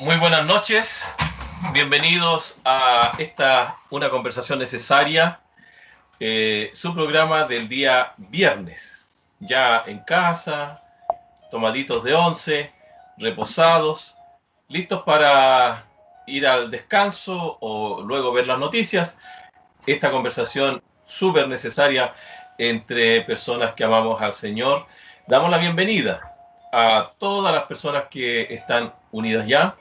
Muy buenas noches, bienvenidos a una conversación necesaria, su programa del día viernes, ya en casa, tomaditos de once, reposados, listos para ir al descanso o luego ver las noticias. Esta conversación súper necesaria entre personas que amamos al Señor. Damos la bienvenida a todas las personas que están unidas ya.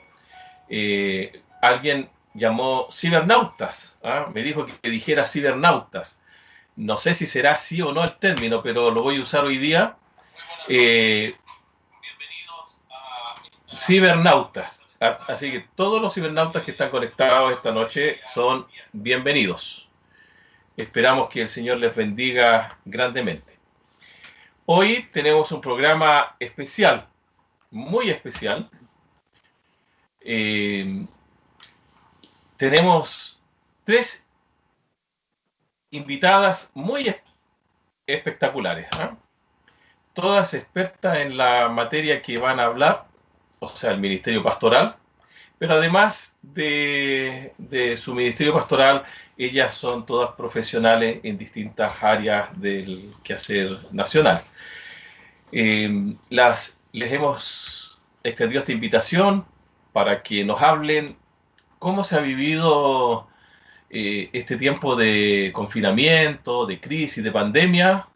Alguien llamó cibernautas, me dijo que dijera cibernautas. No sé si será así o no el término, pero lo voy a usar hoy día. Cibernautas. Así que todos los cibernautas que están conectados esta noche son bienvenidos. Esperamos que el Señor les bendiga grandemente. Hoy tenemos un programa especial, muy especial. Tenemos 3 invitadas muy espectaculares, todas expertas en la materia que van a hablar, o sea, el ministerio pastoral, pero además de su ministerio pastoral, ellas son todas profesionales en distintas áreas del quehacer nacional. Les hemos extendido esta invitación para que nos hablen cómo se ha vivido este tiempo de confinamiento, de crisis, de pandemia,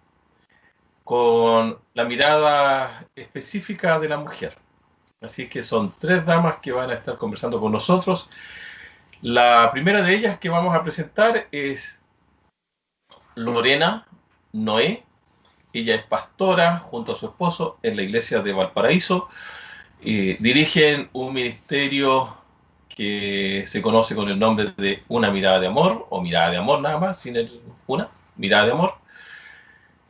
con la mirada específica de la mujer. Así que son 3 damas que van a estar conversando con nosotros. La primera de ellas que vamos a presentar es Lorena Noé. Ella es pastora junto a su esposo en la iglesia de Valparaíso. Dirigen un ministerio que se conoce con el nombre de Una Mirada de Amor, o Mirada de Amor nada más, sin una mirada de amor.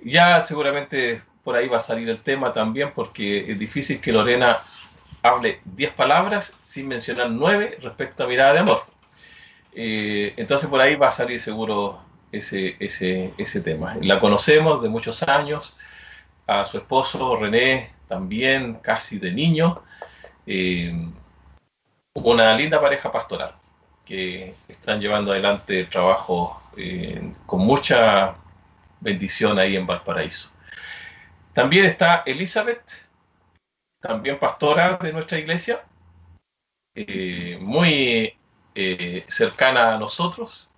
Ya seguramente por ahí va a salir el tema también, porque es difícil que Lorena hable 10 palabras sin mencionar 9 respecto a mirada de amor. Entonces por ahí va a salir seguro ese tema. La conocemos de muchos años, a su esposo René también, casi de niño. Una linda pareja pastoral que están llevando adelante el trabajo con mucha bendición ahí en Valparaíso. También está Elizabeth, también pastora de nuestra iglesia, muy cercana a nosotros.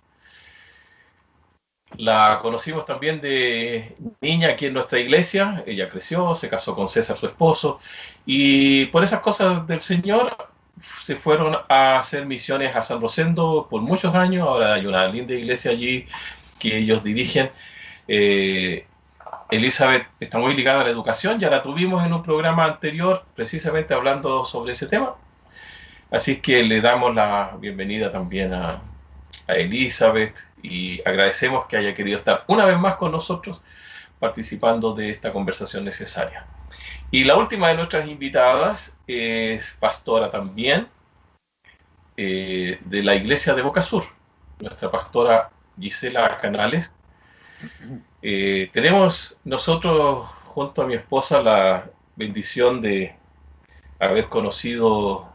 La conocimos también de niña aquí en nuestra iglesia. Ella creció, se casó con César, su esposo, y por esas cosas del Señor se fueron a hacer misiones a San Rosendo por muchos años. Ahora hay una linda iglesia allí que ellos dirigen. Elizabeth está muy ligada a la educación, ya la tuvimos en un programa anterior precisamente hablando sobre ese tema, así que le damos la bienvenida también a Elizabeth y agradecemos que haya querido estar una vez más con nosotros participando de esta conversación necesaria. Y la última de nuestras invitadas es pastora también de la iglesia de Boca Sur, nuestra pastora Gisela Canales. Tenemos nosotros junto a mi esposa la bendición de haber conocido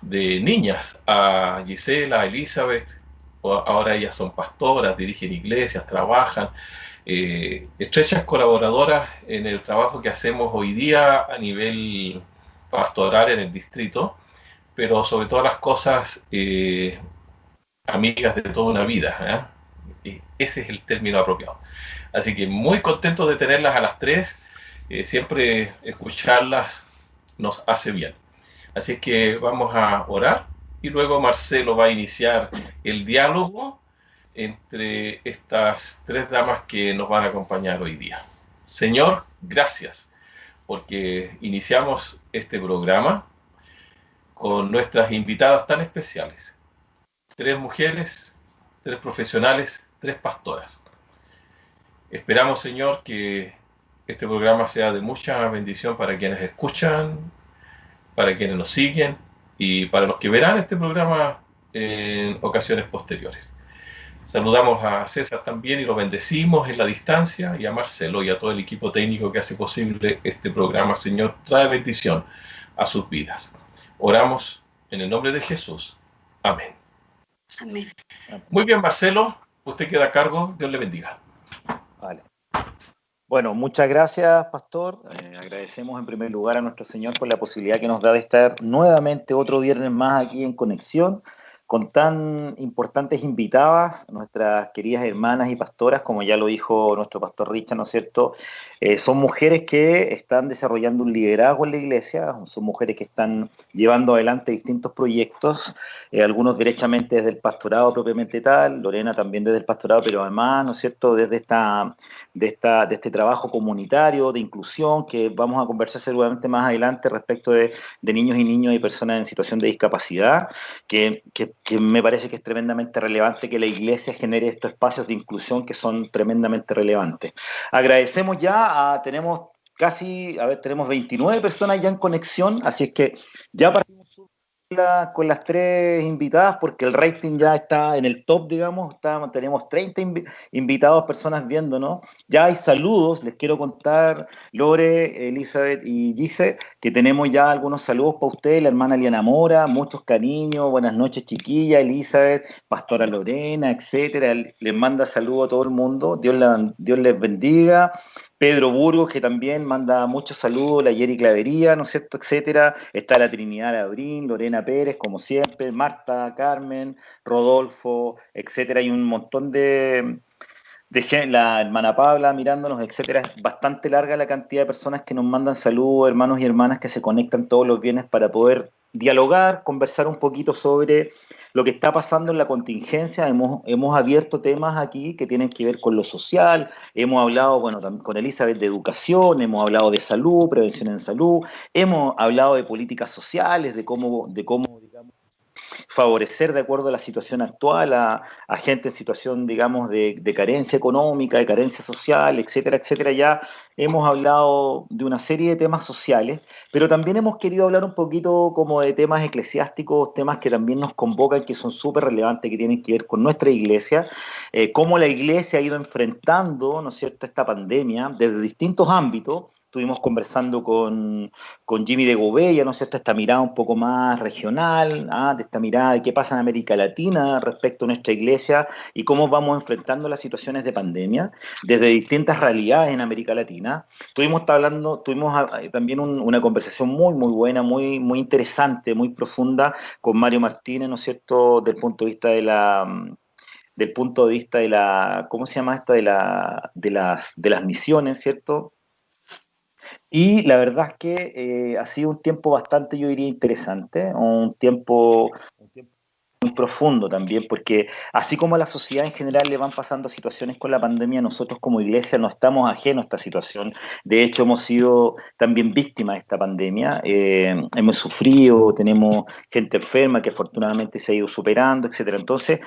de niñas a Gisela, a Elizabeth. Ahora ellas son pastoras, dirigen iglesias, trabajan, estrechas colaboradoras en el trabajo que hacemos hoy día a nivel pastoral en el distrito, pero sobre todas las cosas amigas de toda una vida, ese es el término apropiado. Así que muy contento de tenerlas a las 3, siempre escucharlas nos hace bien. Así que vamos a orar y luego Marcelo va a iniciar el diálogo entre estas 3 damas que nos van a acompañar hoy día. Señor, gracias, porque iniciamos este programa con nuestras invitadas tan especiales. 3 mujeres, 3 profesionales, 3 pastoras. Esperamos, Señor, que este programa sea de mucha bendición para quienes escuchan, para quienes nos siguen y para los que verán este programa en ocasiones posteriores. Saludamos a César también y lo bendecimos en la distancia, y a Marcelo y a todo el equipo técnico que hace posible este programa. Señor, trae bendición a sus vidas. Oramos En el nombre de Jesús. Amén. Amén. Muy bien, Marcelo, usted queda a cargo. Dios le bendiga. Vale. Bueno, muchas gracias, pastor. Agradecemos en primer lugar a nuestro Señor por la posibilidad que nos da de estar nuevamente otro viernes más aquí en Conexión, con tan importantes invitadas, nuestras queridas hermanas y pastoras, como ya lo dijo nuestro pastor Richard, ¿no es cierto? Son mujeres que están desarrollando un liderazgo en la iglesia, son mujeres que están llevando adelante distintos proyectos, algunos derechamente desde el pastorado propiamente tal, Lorena también desde el pastorado, pero además, ¿no es cierto?, desde de este trabajo comunitario, de inclusión, que vamos a conversar seguramente más adelante respecto de niños y niñas y personas en situación de discapacidad, que me parece que es tremendamente relevante que la iglesia genere estos espacios de inclusión que son tremendamente relevantes. Agradecemos ya, tenemos casi, tenemos 29 personas ya en conexión, así es que ya partimos con las tres invitadas porque el rating ya está en el top, digamos, tenemos 30 invitados, personas viéndonos. Ya hay saludos, les quiero contar, Lore, Elizabeth y Gise, que tenemos ya algunos saludos para ustedes, la hermana Liana Mora, muchos cariños, buenas noches chiquilla, Elizabeth, Pastora Lorena, etcétera, les manda saludos a todo el mundo, Dios les bendiga. Pedro Burgos, que también manda muchos saludos, la Yeri Clavería, ¿no es cierto?, etcétera. Está la Trinidad Labrín, Lorena Pérez, como siempre, Marta, Carmen, Rodolfo, etcétera. Hay un montón de gente, la hermana Pabla mirándonos, etcétera. Es bastante larga la cantidad de personas que nos mandan saludos, hermanos y hermanas que se conectan todos los viernes para poder dialogar, conversar un poquito sobre lo que está pasando en la contingencia. Hemos abierto temas aquí que tienen que ver con lo social, hemos hablado, bueno, con Elizabeth de educación, hemos hablado de salud, prevención en salud, hemos hablado de políticas sociales, de cómo digamos, favorecer de acuerdo a la situación actual a gente en situación, digamos, de carencia económica, de carencia social, etcétera, etcétera. Ya hemos hablado de una serie de temas sociales, pero también hemos querido hablar un poquito como de temas eclesiásticos, temas que también nos convocan, que son súper relevantes, que tienen que ver con nuestra iglesia, cómo la iglesia ha ido enfrentando, ¿no es cierto?, esta pandemia desde distintos ámbitos. Estuvimos conversando con Jimmy de Gobella, ¿no es cierto?, esta mirada un poco más regional, de esta mirada de qué pasa en América Latina respecto a nuestra iglesia y cómo vamos enfrentando las situaciones de pandemia desde distintas realidades en América Latina. Tuvimos también una conversación muy, muy buena, muy, muy interesante, muy profunda con Mario Martínez, ¿no es cierto?, del punto de vista de la, ¿cómo se llama esta? De las misiones, ¿cierto? Y la verdad es que ha sido un tiempo bastante, yo diría, interesante, un tiempo muy profundo también, porque así como a la sociedad en general le van pasando situaciones con la pandemia, nosotros como iglesia no estamos ajenos a esta situación. De hecho, hemos sido también víctimas de esta pandemia, hemos sufrido, tenemos gente enferma que afortunadamente se ha ido superando, etcétera. Entonces,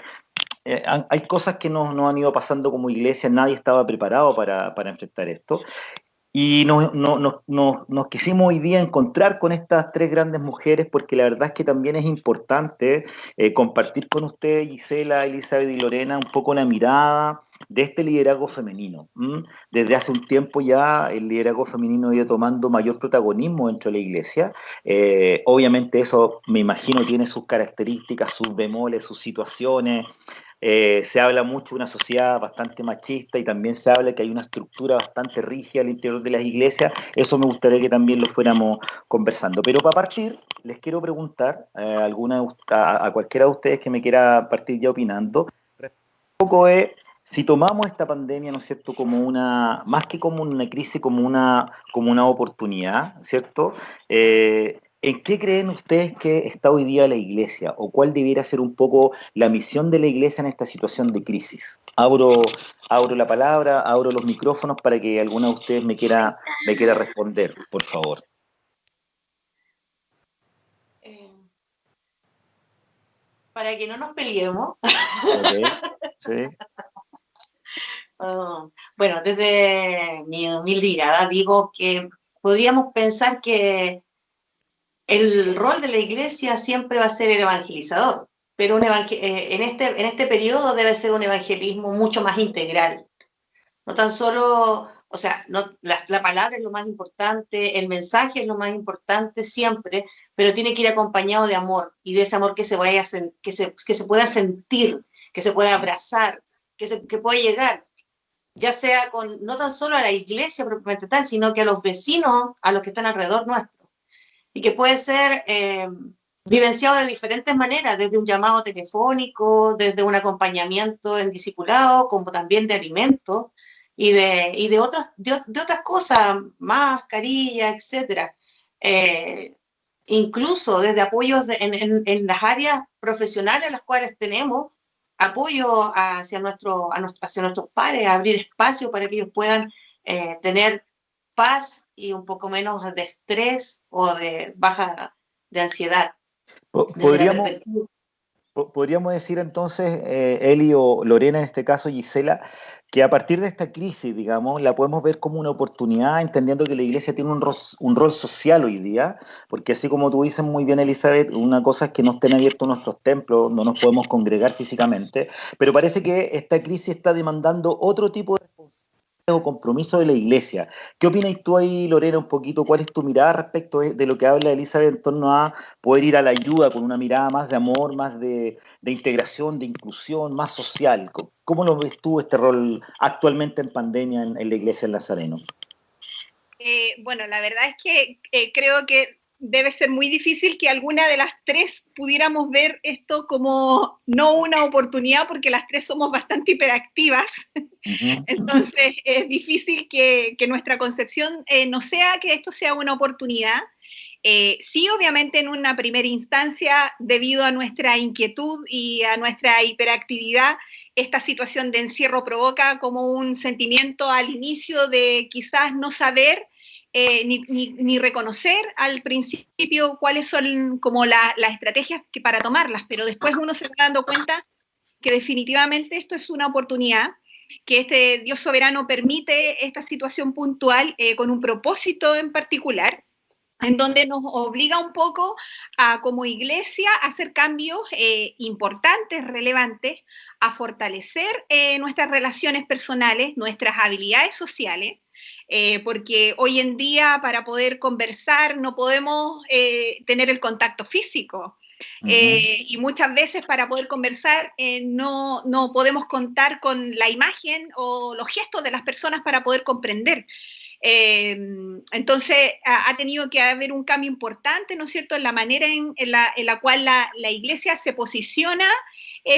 hay cosas que nos han ido pasando como iglesia, nadie estaba preparado para enfrentar esto. Y nos quisimos hoy día encontrar con estas tres grandes mujeres porque la verdad es que también es importante compartir con ustedes, Gisela, Elizabeth y Lorena, un poco la mirada de este liderazgo femenino. Desde hace un tiempo ya el liderazgo femenino ha ido tomando mayor protagonismo dentro de la iglesia. Obviamente eso, me imagino, tiene sus características, sus bemoles, sus situaciones. Se habla mucho de una sociedad bastante machista y también se habla que hay una estructura bastante rígida al interior de las iglesias. Eso me gustaría que también lo fuéramos conversando. Pero para partir, les quiero preguntar a cualquiera de ustedes que me quiera partir ya opinando, un poco de si tomamos esta pandemia, ¿no es cierto?, como más que como una crisis, como una oportunidad, ¿cierto? ¿En qué creen ustedes que está hoy día la iglesia? ¿O cuál debiera ser un poco la misión de la iglesia en esta situación de crisis? Abro la palabra, abro los micrófonos para que alguno de ustedes me quiera responder, por favor. Para que no nos peleemos. Okay. Sí. Bueno, desde mi humilde mirada digo que podríamos pensar que el rol de la iglesia siempre va a ser el evangelizador, pero en este periodo debe ser un evangelismo mucho más integral. No tan solo O sea, la palabra es lo más importante, el mensaje es lo más importante siempre, pero tiene que ir acompañado de amor, y de ese amor que se pueda sentir, que se pueda abrazar, que pueda llegar, ya sea no tan solo a la iglesia propiamente tal, sino que a los vecinos, a los que están alrededor nuestro, y que puede ser vivenciado de diferentes maneras, desde un llamado telefónico, desde un acompañamiento en discipulado, como también de alimentos, y de otras cosas, mascarilla, etcétera. Incluso desde apoyos en las áreas profesionales a las cuales tenemos, apoyo hacia nuestros pares, abrir espacio para que ellos puedan tener paz y un poco menos de estrés o de baja de ansiedad. Podríamos decir entonces, Eli o Lorena, en este caso Gisela, que a partir de esta crisis, digamos, la podemos ver como una oportunidad, entendiendo que la iglesia tiene un rol social hoy día, porque así como tú dices muy bien, Elizabeth, una cosa es que no estén abiertos nuestros templos, no nos podemos congregar físicamente, pero parece que esta crisis está demandando otro tipo de responsabilidad o compromiso de la iglesia. ¿Qué opinas tú ahí, Lorena, un poquito? ¿Cuál es tu mirada respecto de lo que habla Elizabeth en torno a poder ir a la ayuda con una mirada más de amor, más de integración, de inclusión, más social? ¿Cómo lo ves tú este rol actualmente en pandemia en la iglesia en Nazareno? Bueno, la verdad es que creo que debe ser muy difícil que alguna de las tres pudiéramos ver esto como no una oportunidad, porque las tres somos bastante hiperactivas. Uh-huh. Entonces es difícil que nuestra concepción no sea que esto sea una oportunidad. Sí, obviamente en una primera instancia, debido a nuestra inquietud y a nuestra hiperactividad, esta situación de encierro provoca como un sentimiento al inicio de quizás no saber ni reconocer al principio cuáles son como las estrategias para tomarlas, pero después uno se va dando cuenta que definitivamente esto es una oportunidad, que este Dios soberano permite esta situación puntual con un propósito en particular, en donde nos obliga un poco a, como iglesia, a hacer cambios importantes, relevantes, a fortalecer nuestras relaciones personales, nuestras habilidades sociales, porque hoy en día para poder conversar no podemos tener el contacto físico. Uh-huh. Y muchas veces para poder conversar no podemos contar con la imagen o los gestos de las personas para poder comprender. Entonces ha tenido que haber un cambio importante, ¿no es cierto?, en la manera en la cual la iglesia se posiciona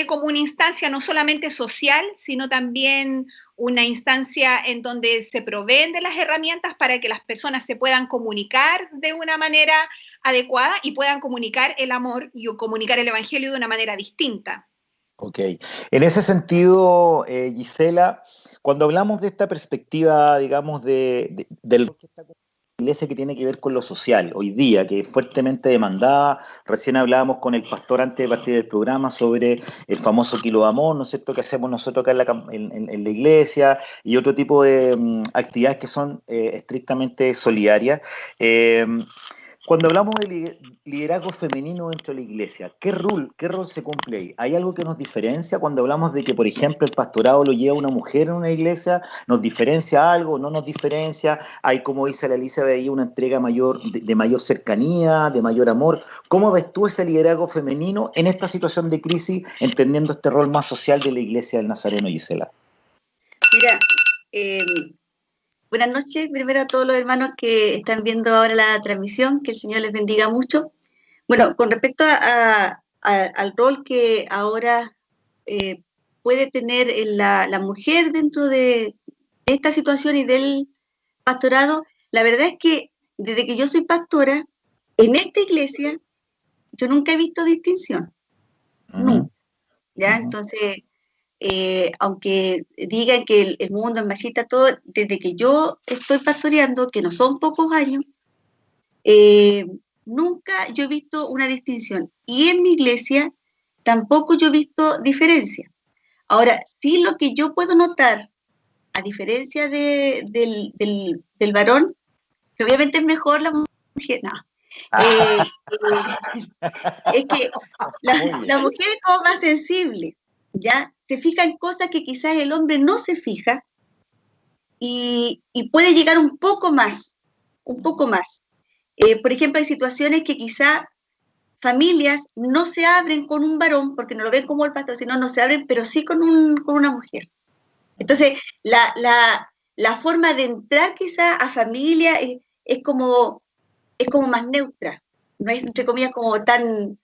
como una instancia no solamente social, sino también una instancia en donde se proveen de las herramientas para que las personas se puedan comunicar de una manera adecuada y puedan comunicar el amor y comunicar el evangelio de una manera distinta. Ok. En ese sentido, Gisela, cuando hablamos de esta perspectiva, digamos, del iglesia que tiene que ver con lo social hoy día, que es fuertemente demandada. Recién hablábamos con el pastor antes de partir del programa sobre el famoso kilo de amor, ¿no es cierto?, que hacemos nosotros acá en la iglesia, y otro tipo de actividades que son estrictamente solidarias. Cuando hablamos de liderazgo femenino dentro de la iglesia, ¿qué rol se cumple ahí? ¿Hay algo que nos diferencia cuando hablamos de que, por ejemplo, el pastorado lo lleva una mujer en una iglesia? ¿Nos diferencia algo? ¿No nos diferencia? ¿Hay, como dice la Elizabeth ahí, una entrega mayor de mayor cercanía, de mayor amor? ¿Cómo ves tú ese liderazgo femenino en esta situación de crisis, entendiendo este rol más social de la iglesia del Nazareno, Gisela? Mira, buenas noches, primero a todos los hermanos que están viendo ahora la transmisión, que el Señor les bendiga mucho. Bueno, con respecto al rol que ahora puede tener la mujer dentro de esta situación y del pastorado, la verdad es que desde que yo soy pastora, en esta iglesia, yo nunca he visto distinción. Nunca. ¿Ya? Entonces, aunque digan que el mundo es machista, todo, desde que yo estoy pastoreando, que no son pocos años, nunca yo he visto una distinción. Y en mi iglesia tampoco yo he visto diferencia. Ahora, sí, lo que yo puedo notar, a diferencia del varón, que obviamente es mejor la mujer, no. Es que la mujer es como más sensible, ¿ya? Se fija en cosas que quizás el hombre no se fija, y puede llegar un poco más. Por ejemplo, hay situaciones que quizá familias no se abren con un varón, porque no lo ven como el pastor, sino no se abren, pero sí con una mujer. Entonces, la forma de entrar quizá a familia es como más neutra, no es, entre comillas, como tan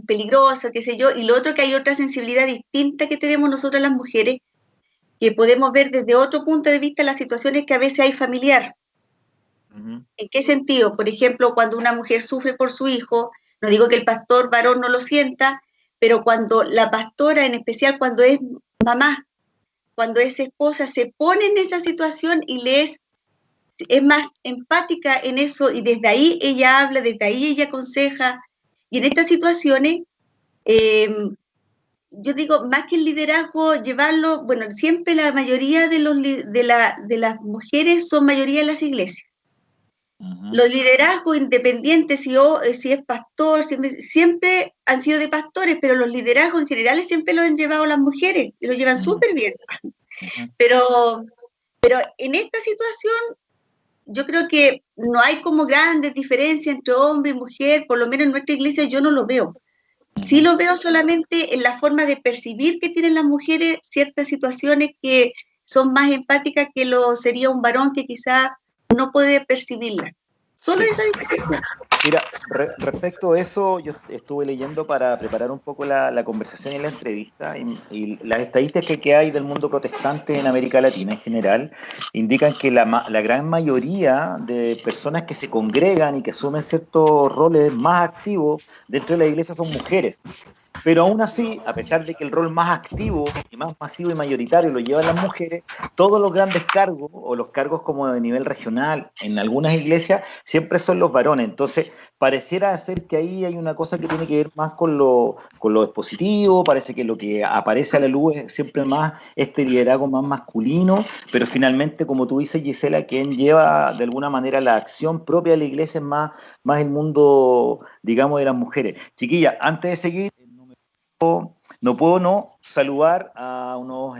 peligroso, qué sé yo, y lo otro que hay otra sensibilidad distinta que tenemos nosotras las mujeres, que podemos ver desde otro punto de vista las situaciones que a veces hay familiar. Ujú. ¿En qué sentido? Por ejemplo, cuando una mujer sufre por su hijo, no digo que el pastor varón no lo sienta, pero cuando la pastora, en especial cuando es mamá, cuando es esposa, se pone en esa situación y es más empática en eso, y desde ahí ella habla, desde ahí ella aconseja, y en estas situaciones, yo digo, más que el liderazgo, llevarlo, bueno, siempre la mayoría de las mujeres son mayoría en las iglesias. Ujú. Los liderazgos independientes, si es pastor, siempre han sido de pastores, pero los liderazgos en general siempre los han llevado las mujeres, y lo llevan súper bien. Ujú. Pero en esta situación, yo creo que no hay como grandes diferencias entre hombre y mujer, por lo menos en nuestra iglesia yo no lo veo. Sí lo veo solamente en la forma de percibir que tienen las mujeres ciertas situaciones que son más empáticas que lo sería un varón que quizá no puede percibirlas. Solo Sí. esa diferencia. Mira, respecto a eso, yo estuve leyendo para preparar un poco la conversación y la entrevista, y las estadísticas que hay del mundo protestante en América Latina en general indican que la gran mayoría de personas que se congregan y que asumen ciertos roles más activos dentro de la iglesia son mujeres. Pero aún así, a pesar de que el rol más activo y más masivo y mayoritario lo llevan las mujeres, todos los grandes cargos o los cargos como de nivel regional en algunas iglesias siempre son los varones. Entonces, pareciera ser que ahí hay una cosa que tiene que ver más con lo expositivo, parece que lo que aparece a la luz es siempre más este liderazgo más masculino, pero finalmente, como tú dices, Gisela, quien lleva de alguna manera la acción propia de la iglesia es más el mundo, digamos, de las mujeres. Chiquilla, antes de seguir, no puedo no saludar a unos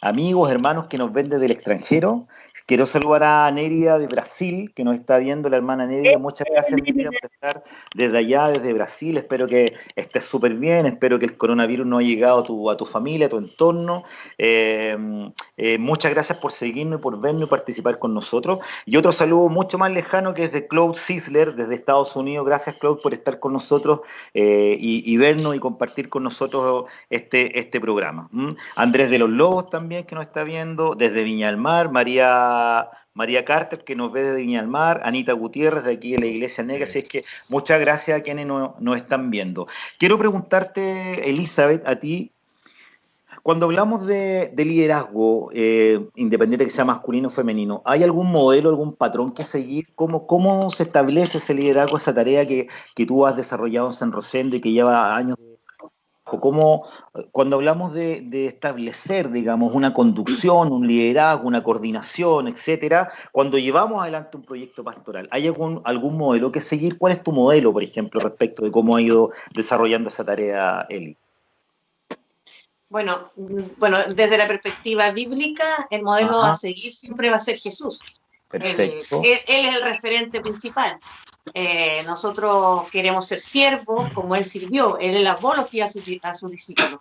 amigos, hermanos que nos ven desde el extranjero. Quiero saludar a Neria de Brasil, que nos está viendo, la hermana Neria. Muchas gracias, Neria, por estar desde allá, desde Brasil. Espero que estés súper bien, espero que el coronavirus no haya llegado a tu familia, a tu entorno. Muchas gracias por seguirnos y por vernos y participar con nosotros. Y otro saludo mucho más lejano que es de Claude Sisler, desde Estados Unidos. Gracias, Claude, por estar con nosotros y vernos y compartir con nosotros este programa. Andrés de los Lobos también, que nos está viendo desde Viña del Mar, María Carter, que nos ve desde Viña del Mar, Anita Gutiérrez, de aquí de la Iglesia Negra. Así es que muchas gracias a quienes nos están viendo. Quiero preguntarte, Elizabeth, a ti, cuando hablamos de liderazgo, independiente que sea masculino o femenino, ¿hay algún modelo, algún patrón que seguir? ¿Cómo se establece ese liderazgo, esa tarea que tú has desarrollado en San Rosendo y que lleva años? ¿Cómo, cuando hablamos de establecer, digamos, una conducción, un liderazgo, una coordinación, etcétera, cuando llevamos adelante un proyecto pastoral, ¿hay algún modelo que seguir? ¿Cuál es tu modelo, por ejemplo, respecto de cómo ha ido desarrollando esa tarea, Eli? Bueno, desde la perspectiva bíblica, el modelo a seguir siempre va a ser Jesús. Perfecto. Él es el referente principal. Nosotros queremos ser siervos como Él sirvió. Él lavó los pies a sus discípulos.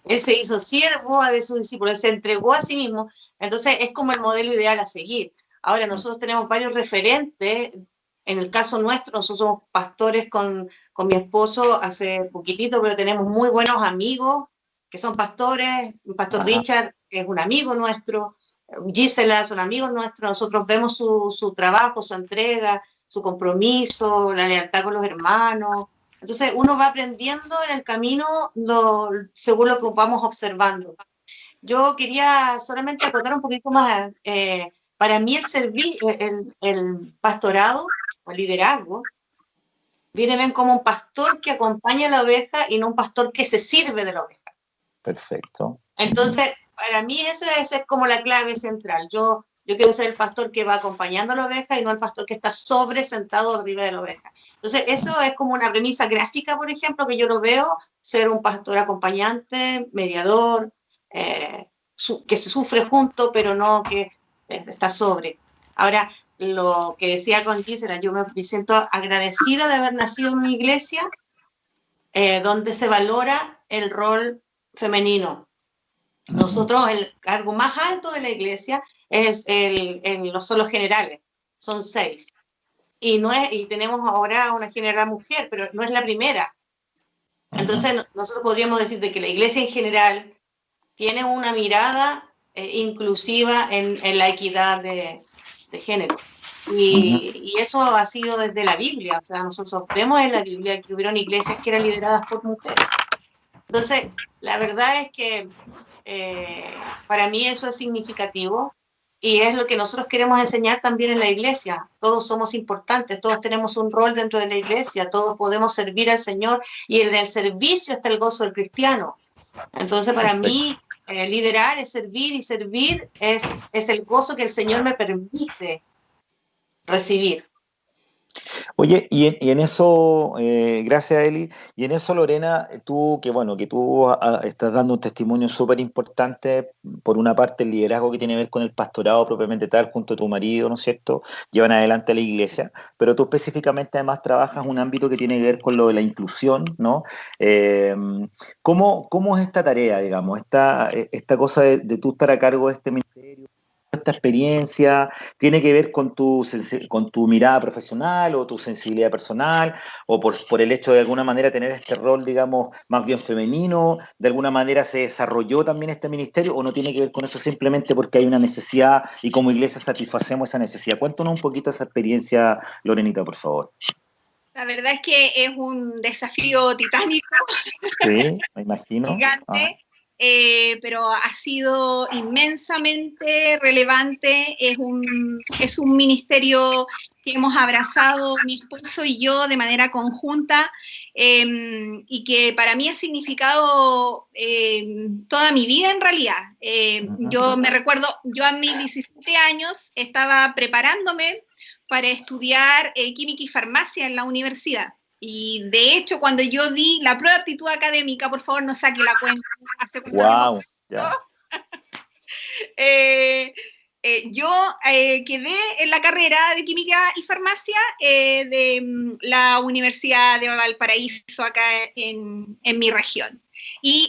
Él se hizo siervo de sus discípulos, Él se entregó a sí mismo. Entonces es como el modelo ideal a seguir. Ahora, nosotros tenemos varios referentes. En el caso nuestro, nosotros somos pastores con mi esposo hace poquitito, pero tenemos muy buenos amigos que son pastores. El pastor Richard es un amigo nuestro, Gisela son amigos nuestros. Nosotros vemos su trabajo, su entrega, su compromiso, la lealtad con los hermanos. Entonces uno va aprendiendo en el camino según lo que vamos observando. Yo quería solamente acotar un poquito más. Para mí el pastorado o liderazgo viene bien como un pastor que acompaña a la oveja y no un pastor que se sirve de la oveja. Perfecto. Entonces, para mí esa es como la clave central. Yo quiero ser el pastor que va acompañando a la oveja y no el pastor que está sentado arriba de la oveja. Entonces, eso es como una premisa gráfica, por ejemplo, que yo lo veo, ser un pastor acompañante, mediador, que se sufre junto, pero no que está sobre. Ahora, lo que decía con Gisela, yo me siento agradecida de haber nacido en una iglesia donde se valora el rol femenino. Nosotros, el cargo más alto de la iglesia son los generales, son 6. Y tenemos ahora una general mujer, pero no es la primera. Entonces, nosotros podríamos decir de que la iglesia en general tiene una mirada inclusiva en la equidad de género. Y eso ha sido desde la Biblia. O sea, nosotros vemos en la Biblia que hubieron iglesias que eran lideradas por mujeres. Entonces, la verdad es que para mí eso es significativo y es lo que nosotros queremos enseñar también en la iglesia. Todos somos importantes, todos tenemos un rol dentro de la iglesia, todos podemos servir al Señor y en el servicio está el gozo del cristiano. Entonces, para mí, liderar es servir y servir es el gozo que el Señor me permite recibir. Oye, y en eso, gracias Eli, y en eso Lorena, tú estás dando un testimonio súper importante, por una parte el liderazgo que tiene que ver con el pastorado propiamente tal, junto a tu marido, ¿no es cierto?, llevan adelante a la iglesia, pero tú específicamente además trabajas un ámbito que tiene que ver con lo de la inclusión, ¿no? ¿Cómo es esta tarea, digamos, esta cosa de tú estar a cargo de este ministerio? Esta experiencia tiene que ver con tu mirada profesional o tu sensibilidad personal o por el hecho de alguna manera tener este rol, digamos, más bien femenino, de alguna manera se desarrolló también este ministerio o no tiene que ver con eso simplemente porque hay una necesidad y como iglesia satisfacemos esa necesidad. Cuéntanos un poquito esa experiencia, Lorenita, por favor. La verdad es que es un desafío titánico. Sí, me imagino. Gigante. Pero ha sido inmensamente relevante, es un ministerio que hemos abrazado mi esposo y yo de manera conjunta y que para mí ha significado toda mi vida en realidad. Yo me recuerdo, yo a mis 17 años estaba preparándome para estudiar química y farmacia en la universidad. Y de hecho, cuando yo di la prueba de aptitud académica, por favor no saque la cuenta. Wow, yo quedé en la carrera de química y farmacia de la Universidad de Valparaíso, acá en mi región. Y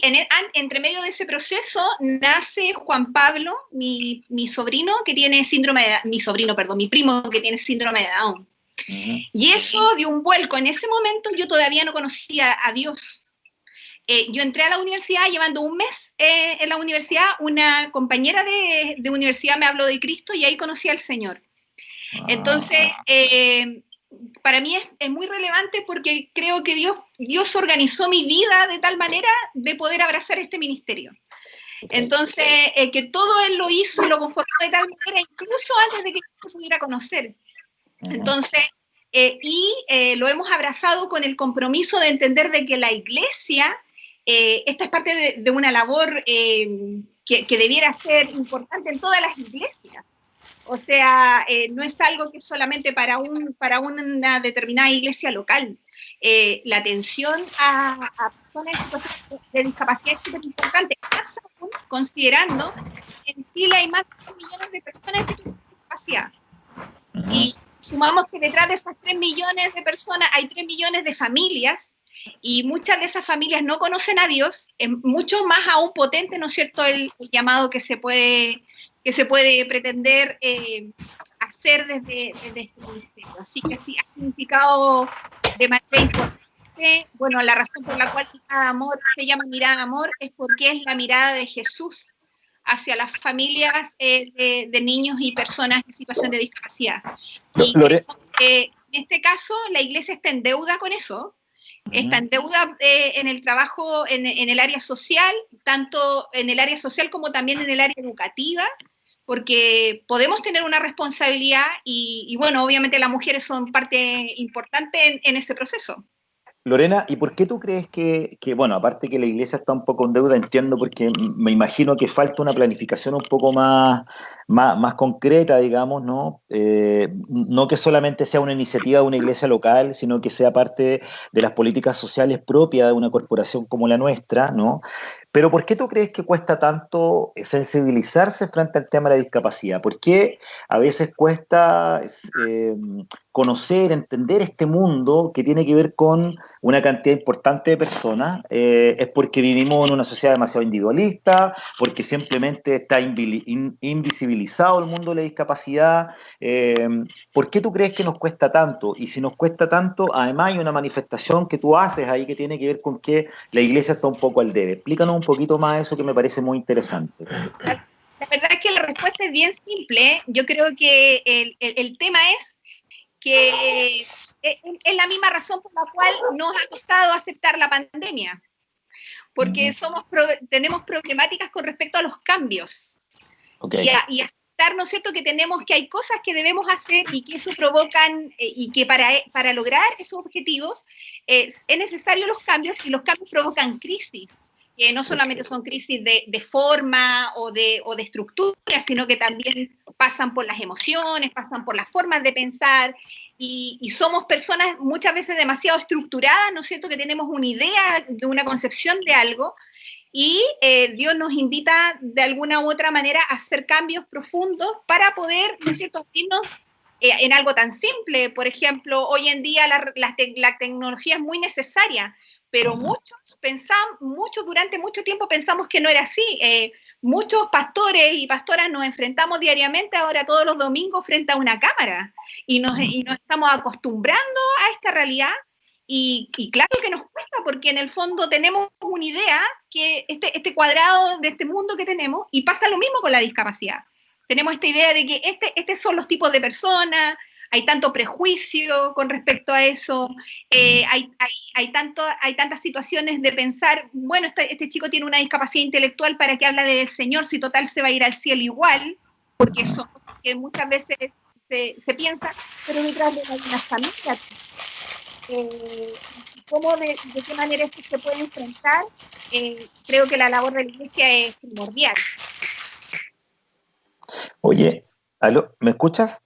entre medio de ese proceso nace Juan Pablo, mi sobrino que tiene síndrome de mi primo que tiene síndrome de Down. Y eso dio un vuelco. En ese momento yo todavía no conocía a Dios. Yo entré a la universidad llevando un mes en la universidad, una compañera de universidad me habló de Cristo y ahí conocí al Señor. Entonces, para mí es muy relevante porque creo que Dios organizó mi vida de tal manera de poder abrazar este ministerio. Entonces, que todo Él lo hizo y lo conformó de tal manera, incluso antes de que yo se pudiera conocer. Entonces, lo hemos abrazado con el compromiso de entender de que la iglesia, esta es parte de una labor que debiera ser importante en todas las iglesias. O sea, no es algo que es solamente para una determinada iglesia local. La atención a personas de discapacidad es súper importante, más aún considerando que en Chile hay más de 3 millones de personas con discapacidad. Y sumamos que detrás de esas 3 millones de personas hay 3 millones de familias y muchas de esas familias no conocen a Dios, es mucho más aún potente, ¿no es cierto?, el llamado que se puede pretender hacer desde este ministerio. Así que sí, ha significado de manera importante. Bueno, la razón por la cual Mirada de Amor se llama Mirada de Amor es porque es la mirada de Jesús hacia las familias de niños y personas en situación de discapacidad. Y en este caso, la iglesia está en deuda con eso, está en deuda en el trabajo en el área social, tanto en el área social como también en el área educativa, porque podemos tener una responsabilidad y bueno, obviamente las mujeres son parte importante en ese proceso. Lorena, ¿y por qué tú crees que, bueno, aparte que la iglesia está un poco en deuda, entiendo, porque me imagino que falta una planificación un poco más concreta, digamos, ¿no? No que solamente sea una iniciativa de una iglesia local, sino que sea parte de las políticas sociales propias de una corporación como la nuestra, ¿no? Pero ¿por qué tú crees que cuesta tanto sensibilizarse frente al tema de la discapacidad? ¿Por qué a veces cuesta conocer, entender este mundo que tiene que ver con una cantidad importante de personas? ¿Es porque vivimos en una sociedad demasiado individualista? ¿Porque simplemente está invisibilizado el mundo de la discapacidad? ¿Por qué tú crees que nos cuesta tanto? Y si nos cuesta tanto, además hay una manifestación que tú haces ahí que tiene que ver con que la iglesia está un poco al debe. Explícanos un poquito más eso que me parece muy interesante. La verdad es que la respuesta es bien simple. Yo creo que el tema es que es la misma razón por la cual nos ha costado aceptar la pandemia, porque tenemos problemáticas con respecto a los cambios. Okay. Y aceptar, ¿no es cierto?, que hay cosas que debemos hacer y que eso provocan, y que para lograr esos objetivos es necesario los cambios, y los cambios provocan crisis. Que no solamente son crisis de forma o de estructura, sino que también pasan por las emociones, pasan por las formas de pensar, y somos personas muchas veces demasiado estructuradas, ¿no es cierto?, que tenemos una idea, de una concepción de algo, y Dios nos invita de alguna u otra manera a hacer cambios profundos para poder, ¿no es cierto?, irnos en algo tan simple. Por ejemplo, hoy en día la tecnología es muy necesaria, pero muchos durante mucho tiempo pensamos que no era así. Muchos pastores y pastoras nos enfrentamos diariamente, ahora todos los domingos, frente a una cámara, y nos estamos acostumbrando a esta realidad, y claro que nos cuesta, porque en el fondo tenemos una idea, que este cuadrado de este mundo que tenemos, y pasa lo mismo con la discapacidad. Tenemos esta idea de que estos son los tipos de personas, hay tanto prejuicio con respecto a eso, hay tantas situaciones de pensar, bueno, este chico tiene una discapacidad intelectual, ¿para qué habla del Señor si total se va a ir al cielo igual? Porque eso que muchas veces se piensa, pero detrás de una familia. ¿Cómo de qué manera esto se puede enfrentar? Creo que la labor de la iglesia es primordial. Oye, ¿aló? ¿Me escuchas?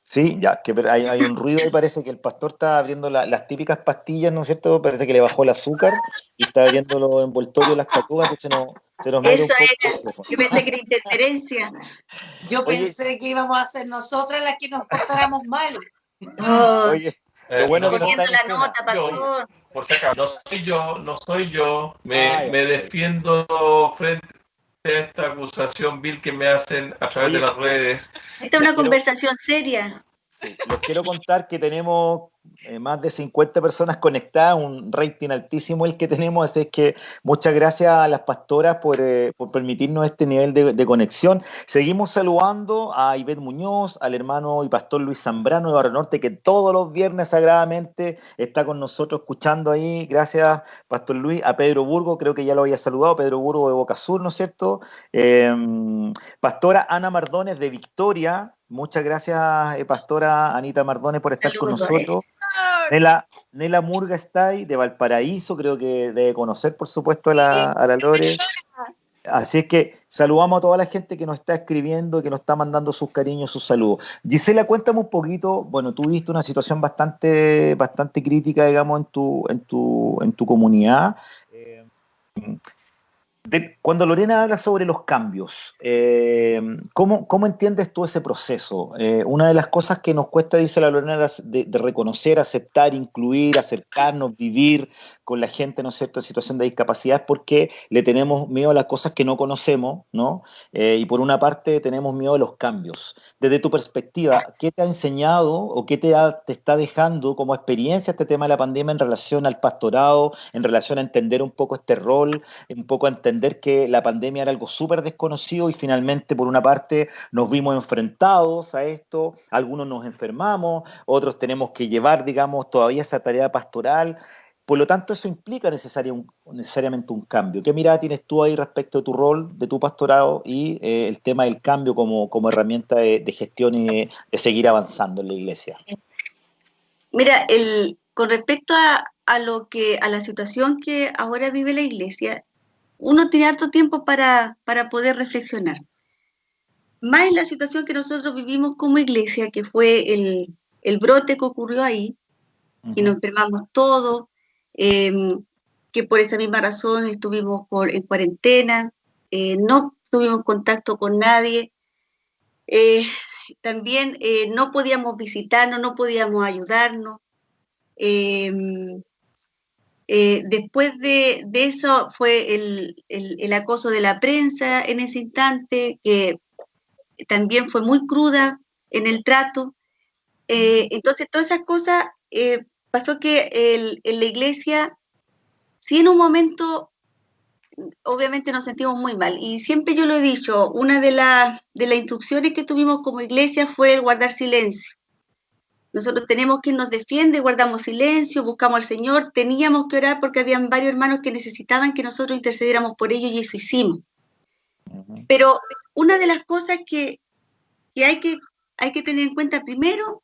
Sí, ya, que hay un ruido y parece que el pastor está abriendo las típicas pastillas, ¿no es cierto? Parece que le bajó el azúcar y está abriendo los envoltorios de las catugas, entonces se nos mueve un poco. Eso era, yo pensé que era interferencia. Yo pensé que íbamos a ser nosotras las que nos portáramos mal. Oye, lo bueno que no está la nota, pastor. Por si acaso, no soy yo, me defiendo frente a esta acusación vil que me hacen a través de las redes. Esta es una conversación seria. Sí, les quiero contar que tenemos más de 50 personas conectadas, un rating altísimo el que tenemos, así es que muchas gracias a las pastoras por permitirnos este nivel de conexión. Seguimos saludando a Ivette Muñoz, al hermano y pastor Luis Zambrano de Barrio Norte, que todos los viernes sagradamente está con nosotros escuchando ahí. Gracias, pastor Luis. A Pedro Burgo, creo que ya lo había saludado, Pedro Burgo de Boca Sur, ¿no es cierto? Pastora Ana Mardones de Victoria. Muchas gracias, pastora Anita Mardones, por estar con nosotros. Nela Murga está ahí, de Valparaíso, creo que debe conocer, por supuesto, a la Lore. Así es que saludamos a toda la gente que nos está escribiendo, que nos está mandando sus cariños, sus saludos. Gisela, cuéntame un poquito, bueno, tú viste una situación bastante crítica, digamos, en tu comunidad. Cuando Lorena habla sobre los cambios, ¿cómo entiendes tú ese proceso? Una de las cosas que nos cuesta, dice la Lorena, de reconocer, aceptar, incluir, acercarnos, vivir con la gente, ¿no es cierto?, en situación de discapacidad, es porque le tenemos miedo a las cosas que no conocemos, ¿no? Y por una parte tenemos miedo a los cambios. Desde tu perspectiva, ¿qué te ha enseñado o qué te está dejando como experiencia este tema de la pandemia en relación al pastorado, en relación a entender un poco este rol, un poco a entender que la pandemia era algo súper desconocido y finalmente, por una parte, nos vimos enfrentados a esto, algunos nos enfermamos, otros tenemos que llevar, digamos, todavía esa tarea pastoral? Por lo tanto, eso implica necesariamente un cambio. ¿Qué mirada tienes tú ahí respecto de tu rol, de tu pastorado y el tema del cambio como herramienta de gestión y de seguir avanzando en la iglesia? Mira, con respecto a la situación que ahora vive la iglesia, uno tiene harto tiempo para poder reflexionar. Más en la situación que nosotros vivimos como iglesia, que fue el brote que ocurrió ahí, y nos enfermamos todos, que que por esa misma razón estuvimos en cuarentena, no tuvimos contacto con nadie, también no podíamos visitarnos, no podíamos ayudarnos. Después de eso fue el acoso de la prensa en ese instante, que también fue muy cruda en el trato. Entonces, todas esas cosas pasó que en la iglesia, sí, en un momento, obviamente nos sentimos muy mal. Y siempre yo lo he dicho, una de las instrucciones que tuvimos como iglesia fue el guardar silencio. Nosotros tenemos quien nos defiende, guardamos silencio, buscamos al Señor, teníamos que orar porque habían varios hermanos que necesitaban que nosotros intercediéramos por ellos y eso hicimos. Pero una de las cosas que hay que tener en cuenta primero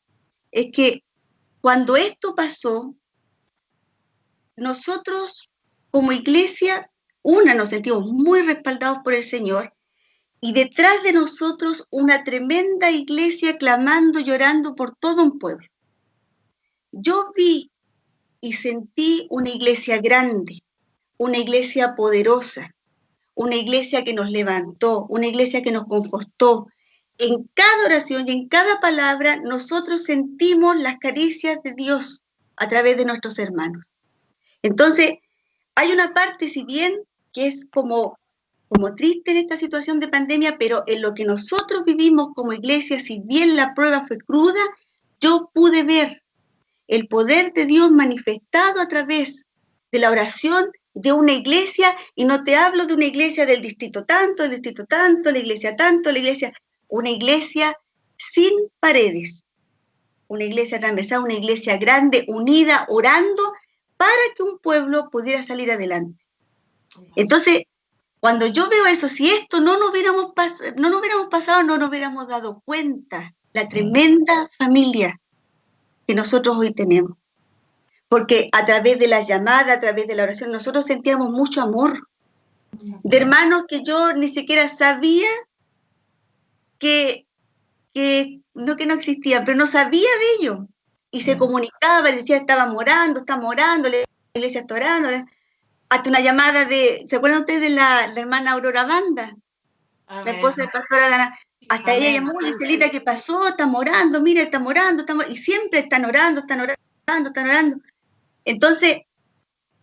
es que cuando esto pasó, nosotros como iglesia, nos sentimos muy respaldados por el Señor, y detrás de nosotros una tremenda iglesia clamando, llorando por todo un pueblo. Yo vi y sentí una iglesia grande, una iglesia poderosa, una iglesia que nos levantó, una iglesia que nos confortó. En cada oración y en cada palabra nosotros sentimos las caricias de Dios a través de nuestros hermanos. Entonces, hay una parte, si bien, que es como triste en esta situación de pandemia, pero en lo que nosotros vivimos como iglesia, si bien la prueba fue cruda, yo pude ver el poder de Dios manifestado a través de la oración de una iglesia, y no te hablo de una iglesia del distrito tanto, la iglesia tanto, una iglesia sin paredes, una iglesia transversal, una iglesia grande, unida, orando para que un pueblo pudiera salir adelante. Entonces, cuando yo veo eso, si esto no nos hubiéramos pasado, no nos hubiéramos dado cuenta la tremenda familia que nosotros hoy tenemos. Porque a través de la llamada, a través de la oración, nosotros sentíamos mucho amor de hermanos que yo ni siquiera sabía que no existían, pero no sabía de ellos. Y se comunicaba, y decía, estamos orando, la iglesia está orando. Hasta una llamada ¿se acuerdan ustedes de la hermana Aurora Banda? La esposa de pastora Dana. Hasta ella llamó, Giselita, ¿qué pasó? Estamos orando, mira, estamos orando, y siempre están orando. Entonces,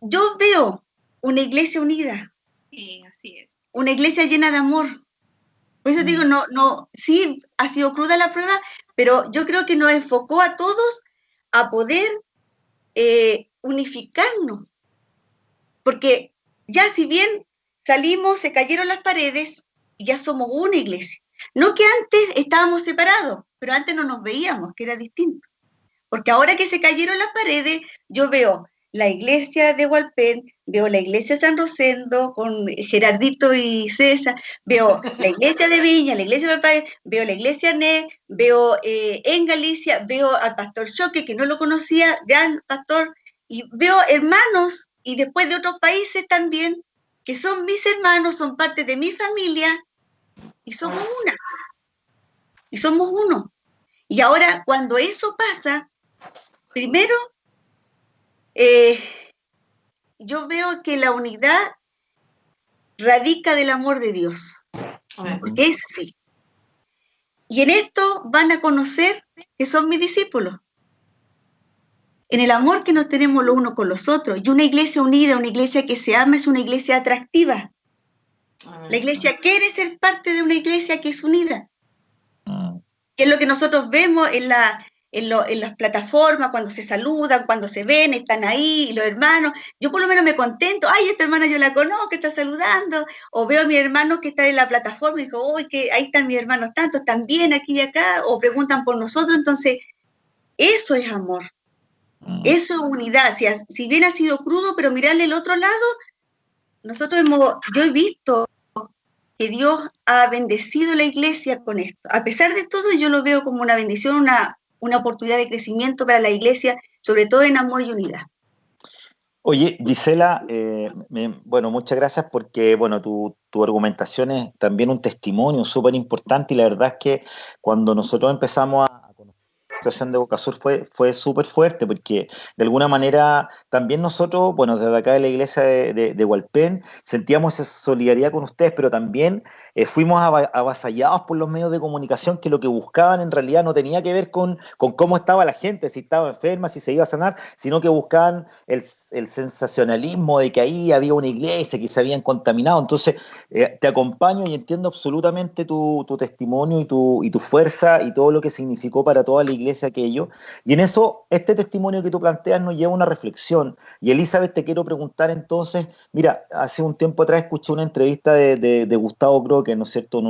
yo veo una iglesia unida. Sí, así es. Una iglesia llena de amor. Por eso digo, sí ha sido cruda la prueba, pero yo creo que nos enfocó a todos a poder unificarnos. Porque ya si bien salimos, se cayeron las paredes, y ya somos una iglesia. No que antes estábamos separados, pero antes no nos veíamos, que era distinto. Porque ahora que se cayeron las paredes, yo veo la iglesia de Hualpén, veo la iglesia de San Rosendo con Gerardito y César, veo la iglesia de Viña, la iglesia de Hualpén, veo la iglesia NE, veo en Galicia, veo al pastor Choque, que no lo conocía, gran pastor, y veo hermanos, y después de otros países también, que son mis hermanos, son parte de mi familia, y somos una, y somos uno. Y ahora, cuando eso pasa, primero, yo veo que la unidad radica del amor de Dios, porque es así. Y en esto van a conocer que son mis discípulos, en el amor que nos tenemos los unos con los otros. Y una iglesia unida, una iglesia que se ama, es una iglesia atractiva. La iglesia quiere ser parte de una iglesia que es unida, que es lo que nosotros vemos en las plataformas, cuando se saludan, cuando se ven, están ahí, los hermanos. Yo por lo menos me contento, ay, esta hermana yo la conozco, está saludando, o veo a mis hermanos que están en la plataforma y digo, uy, que ahí están mis hermanos tantos, están bien aquí y acá, o preguntan por nosotros. Entonces, eso es amor, eso es unidad. Si bien ha sido crudo, pero mirarle el otro lado, yo he visto que Dios ha bendecido la iglesia con esto. A pesar de todo, yo lo veo como una bendición, una oportunidad de crecimiento para la iglesia, sobre todo en amor y unidad. Oye, Gisela, bueno, muchas gracias porque, bueno, tu argumentación es también un testimonio súper importante, y la verdad es que cuando nosotros empezamos a conocer situación de Bocasur fue súper fuerte, porque de alguna manera también nosotros, bueno, desde acá de la iglesia de Hualpén, sentíamos esa solidaridad con ustedes, pero también fuimos avasallados por los medios de comunicación que lo que buscaban en realidad no tenía que ver con cómo estaba la gente, si estaba enferma, si se iba a sanar, sino que buscaban el sensacionalismo de que ahí había una iglesia, que se habían contaminado. Entonces, te acompaño y entiendo absolutamente tu testimonio y tu fuerza y todo lo que significó para toda la iglesia aquello. Y en eso, este testimonio que tú planteas nos lleva a una reflexión. Y Elizabeth, te quiero preguntar entonces, mira, hace un tiempo atrás escuché una entrevista de Gustavo Croque, ¿no es cierto?,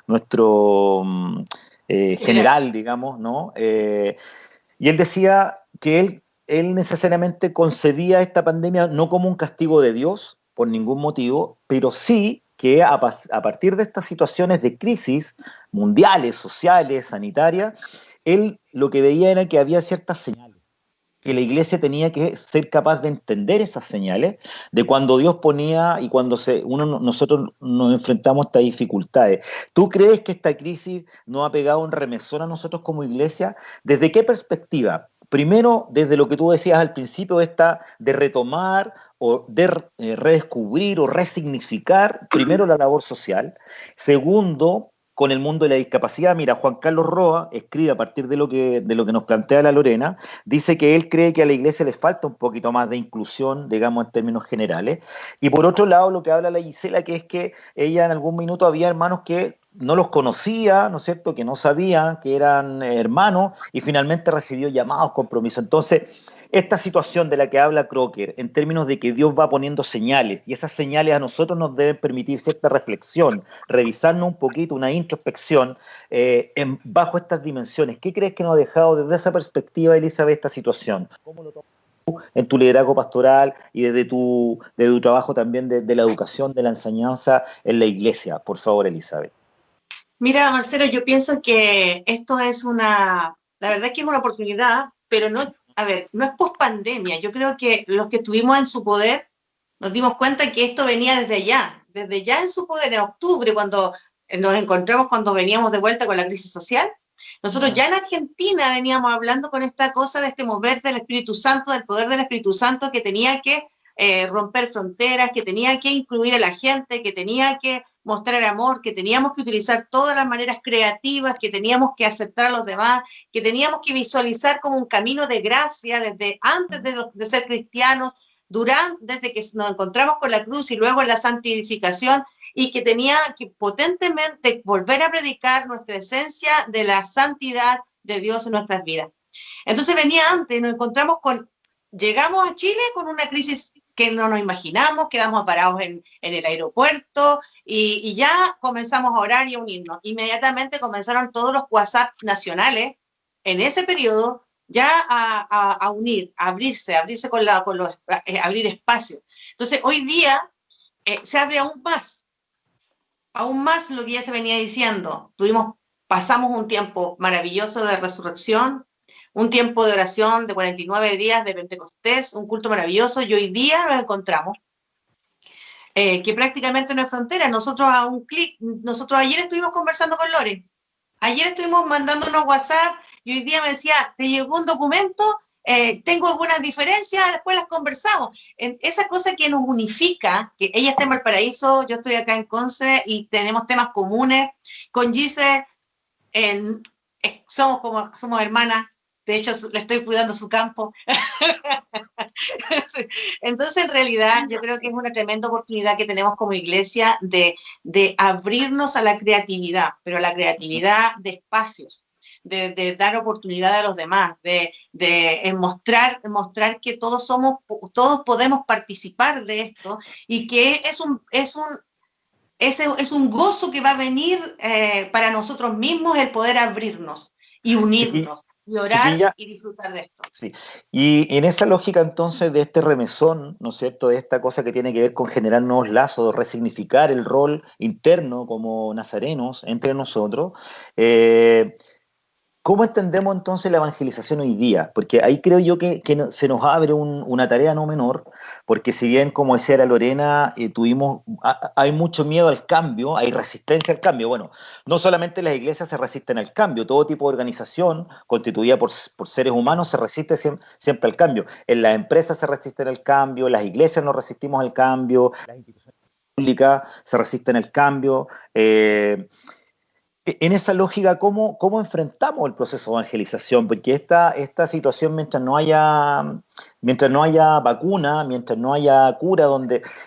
nuestro general, digamos, ¿no? Y él decía que él necesariamente concebía esta pandemia no como un castigo de Dios, por ningún motivo, pero sí que a partir de estas situaciones de crisis mundiales, sociales, sanitarias, él lo que veía era que había ciertas señales, que la iglesia tenía que ser capaz de entender esas señales de cuando Dios ponía y cuando nosotros nos enfrentamos a estas dificultades. ¿Tú crees que esta crisis nos ha pegado un remesón a nosotros como iglesia? ¿Desde qué perspectiva? Primero, desde lo que tú decías al principio, de retomar o de redescubrir o resignificar, primero, la labor social. Segundo, con el mundo de la discapacidad. Mira, Juan Carlos Roa escribe a partir de lo que nos plantea la Lorena, dice que él cree que a la iglesia le falta un poquito más de inclusión, digamos, en términos generales. Y por otro lado, lo que habla la Gisela, que es que ella en algún minuto había hermanos que no los conocía, ¿no es cierto?, que no sabían que eran hermanos, y finalmente recibió llamados, compromisos. Entonces, esta situación de la que habla Crocker, en términos de que Dios va poniendo señales, y esas señales a nosotros nos deben permitir cierta reflexión, revisarnos un poquito, una introspección, bajo estas dimensiones. ¿Qué crees que nos ha dejado desde esa perspectiva, Elizabeth, esta situación? ¿Cómo lo tomas tú en tu liderazgo pastoral y desde tu trabajo también de la educación, de la enseñanza en la iglesia? Por favor, Elizabeth. Mira, Marcelo, yo pienso que esto es la verdad es que es una oportunidad, pero no, a ver, no es post-pandemia. Yo creo que los que estuvimos en su poder nos dimos cuenta que esto venía desde ya en su poder, en octubre, cuando nos encontramos, cuando veníamos de vuelta con la crisis social. Nosotros ya en Argentina veníamos hablando con esta cosa de este mover del Espíritu Santo, del poder del Espíritu Santo que tenía que romper fronteras, que tenía que incluir a la gente, que tenía que mostrar amor, que teníamos que utilizar todas las maneras creativas, que teníamos que aceptar a los demás, que teníamos que visualizar como un camino de gracia desde antes de ser cristianos, desde que nos encontramos con la cruz y luego en la santificación, y que tenía que potentemente volver a predicar nuestra esencia de la santidad de Dios en nuestras vidas. Entonces venía antes, llegamos a Chile con una crisis que no nos imaginamos, quedamos parados en el aeropuerto y ya comenzamos a orar y a unirnos. Inmediatamente comenzaron todos los WhatsApp nacionales en ese periodo ya a unir, a abrirse abrir espacios. Entonces hoy día se abre aún más lo que ya se venía diciendo. Pasamos un tiempo maravilloso de resurrección, un tiempo de oración de 49 días de Pentecostés, un culto maravilloso, y hoy día nos encontramos que prácticamente no hay frontera. Nosotros a un clic, ayer estuvimos conversando con Lore, ayer estuvimos mandándonos WhatsApp y hoy día me decía, te llegó un documento, tengo algunas diferencias, después las conversamos. Esa cosa que nos unifica, que ella está en Valparaíso, yo estoy acá en Conce y tenemos temas comunes. Con Giselle somos hermanas. De hecho, le estoy cuidando su campo. Entonces, en realidad, yo creo que es una tremenda oportunidad que tenemos como iglesia de abrirnos a la creatividad, pero a la creatividad de espacios, de dar oportunidad a los demás, de mostrar que todos podemos participar de esto y que es un gozo que va a venir para nosotros mismos el poder abrirnos y unirnos. Y orar, chiquilla, y disfrutar de esto. Sí. Y en esa lógica entonces de este remesón, ¿no es cierto?, de esta cosa que tiene que ver con generar nuevos lazos, resignificar el rol interno como nazarenos entre nosotros, ¿Cómo entendemos entonces la evangelización hoy día? Porque ahí creo yo que se nos abre una tarea no menor, porque si bien, como decía la Lorena, hay mucho miedo al cambio, hay resistencia al cambio. Bueno, no solamente las iglesias se resisten al cambio, todo tipo de organización constituida por seres humanos se resiste siempre al cambio. En las empresas se resisten al cambio, las iglesias nos resistimos al cambio, las instituciones públicas se resisten al cambio. En esa lógica, ¿cómo enfrentamos el proceso de evangelización? Porque esta situación, mientras no haya vacuna, mientras no haya cura,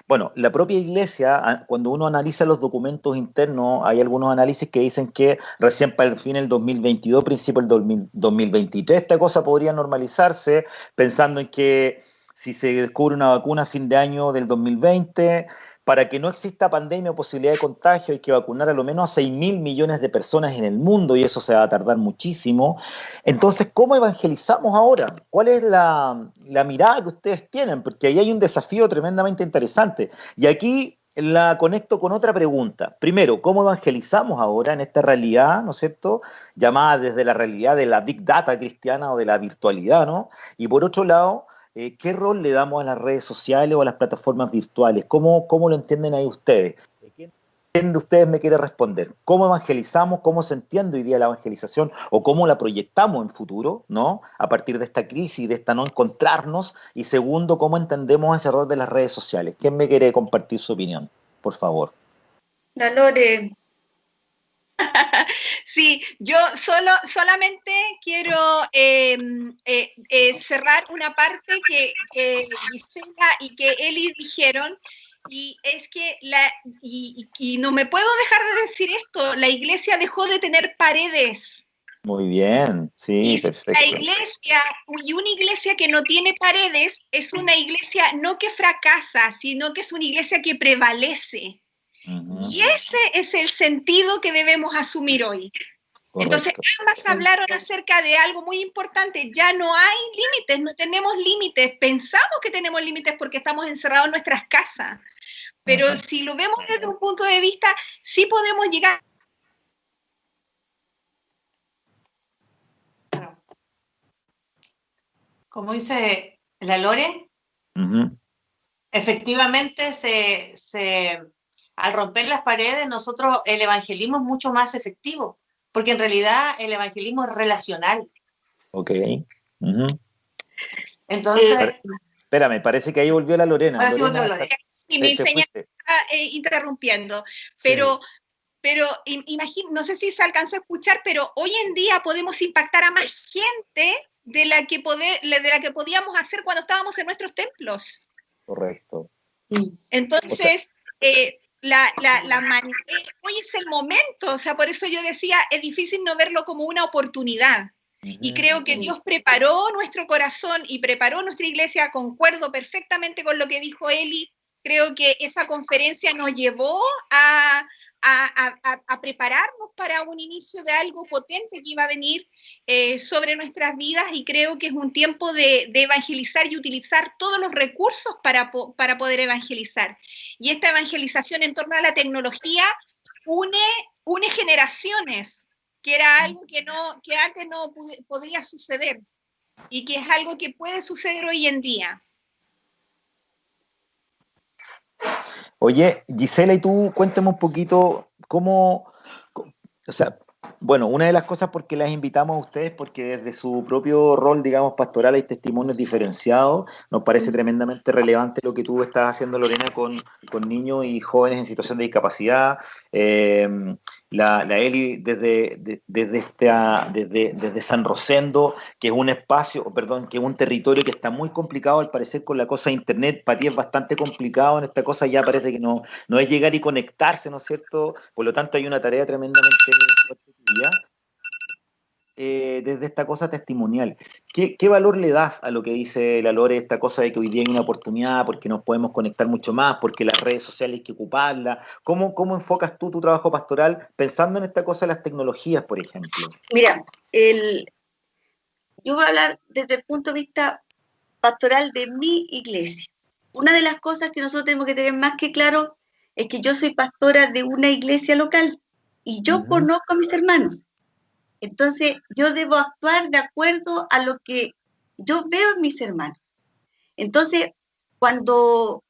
bueno, la propia iglesia, cuando uno analiza los documentos internos, hay algunos análisis que dicen que recién para el fin del 2022, principio del 2023, esta cosa podría normalizarse, pensando en que si se descubre una vacuna a fin de año del 2020, para que no exista pandemia o posibilidad de contagio, hay que vacunar a lo menos a 6.000 millones de personas en el mundo y eso se va a tardar muchísimo. Entonces, ¿cómo evangelizamos ahora? ¿Cuál es la mirada que ustedes tienen? Porque ahí hay un desafío tremendamente interesante. Y aquí la conecto con otra pregunta. Primero, ¿cómo evangelizamos ahora en esta realidad, ¿no es cierto?, llamada desde la realidad de la Big Data cristiana o de la virtualidad, ¿no? Y por otro lado, ¿qué rol le damos a las redes sociales o a las plataformas virtuales? ¿Cómo lo entienden ahí ustedes? ¿Quién de ustedes me quiere responder? ¿Cómo evangelizamos? ¿Cómo se entiende hoy día la evangelización? ¿O cómo la proyectamos en futuro, ¿no? A partir de esta crisis, de esta no encontrarnos. Y segundo, ¿cómo entendemos ese rol de las redes sociales? ¿Quién me quiere compartir su opinión? Por favor. La Lore. Sí, yo solamente quiero cerrar una parte que Gisela y que Eli dijeron, y es que y no me puedo dejar de decir esto, la iglesia dejó de tener paredes. Muy bien, sí, Y perfecto. la iglesia, y una iglesia que no tiene paredes, es una iglesia no que fracasa, sino que es una iglesia que prevalece. Y ese es el sentido que debemos asumir hoy. Correcto. Entonces, ambas hablaron acerca de algo muy importante. Ya no hay límites, no tenemos límites. Pensamos que tenemos límites porque estamos encerrados en nuestras casas. Pero si lo vemos desde un punto de vista, sí podemos llegar. Como dice la Lore, efectivamente al romper las paredes, nosotros el evangelismo es mucho más efectivo, porque en realidad el evangelismo es relacional. Ok. Entonces... Espérame, parece que ahí volvió la Lorena. Ahora sí volvió Lorena. Y mi señal está interrumpiendo, pero no sé si se alcanzó a escuchar, pero hoy en día podemos impactar a más gente de la que podíamos hacer cuando estábamos en nuestros templos. Correcto. Entonces, hoy es el momento, o sea, por eso yo decía, es difícil no verlo como una oportunidad. Y creo que Dios preparó nuestro corazón y preparó nuestra iglesia, concuerdo perfectamente con lo que dijo Eli. Creo que esa conferencia nos llevó a prepararnos para un inicio de algo potente que iba a venir sobre nuestras vidas, y creo que es un tiempo de evangelizar y utilizar todos los recursos para poder evangelizar. Y esta evangelización en torno a la tecnología une generaciones, que era algo que antes no podía suceder y que es algo que puede suceder hoy en día. Oye, Gisela, y tú cuéntame un poquito bueno, una de las cosas por que las invitamos a ustedes, porque desde su propio rol, digamos, pastoral hay testimonios diferenciados. Nos parece tremendamente relevante lo que tú estás haciendo, Lorena, con niños y jóvenes en situación de discapacidad. La Eli desde San Rosendo, que es un que es un territorio que está muy complicado al parecer con la cosa de internet. Para ti es bastante complicado en esta cosa, ya parece que no es llegar y conectarse, ¿no es cierto? Por lo tanto hay una tarea tremendamente fuerte tuya. Desde esta cosa testimonial, ¿qué valor le das a lo que dice la Lore, esta cosa de que hoy día hay una oportunidad porque nos podemos conectar mucho más, porque las redes sociales hay que ocuparlas? ¿Cómo enfocas tú tu trabajo pastoral pensando en esta cosa de las tecnologías, por ejemplo? Mira, yo voy a hablar desde el punto de vista pastoral de mi iglesia. Una de las cosas que nosotros tenemos que tener más que claro es que yo soy pastora de una iglesia local y yo conozco a mis hermanos. Entonces, yo debo actuar de acuerdo a lo que yo veo en mis hermanos. Entonces, cuando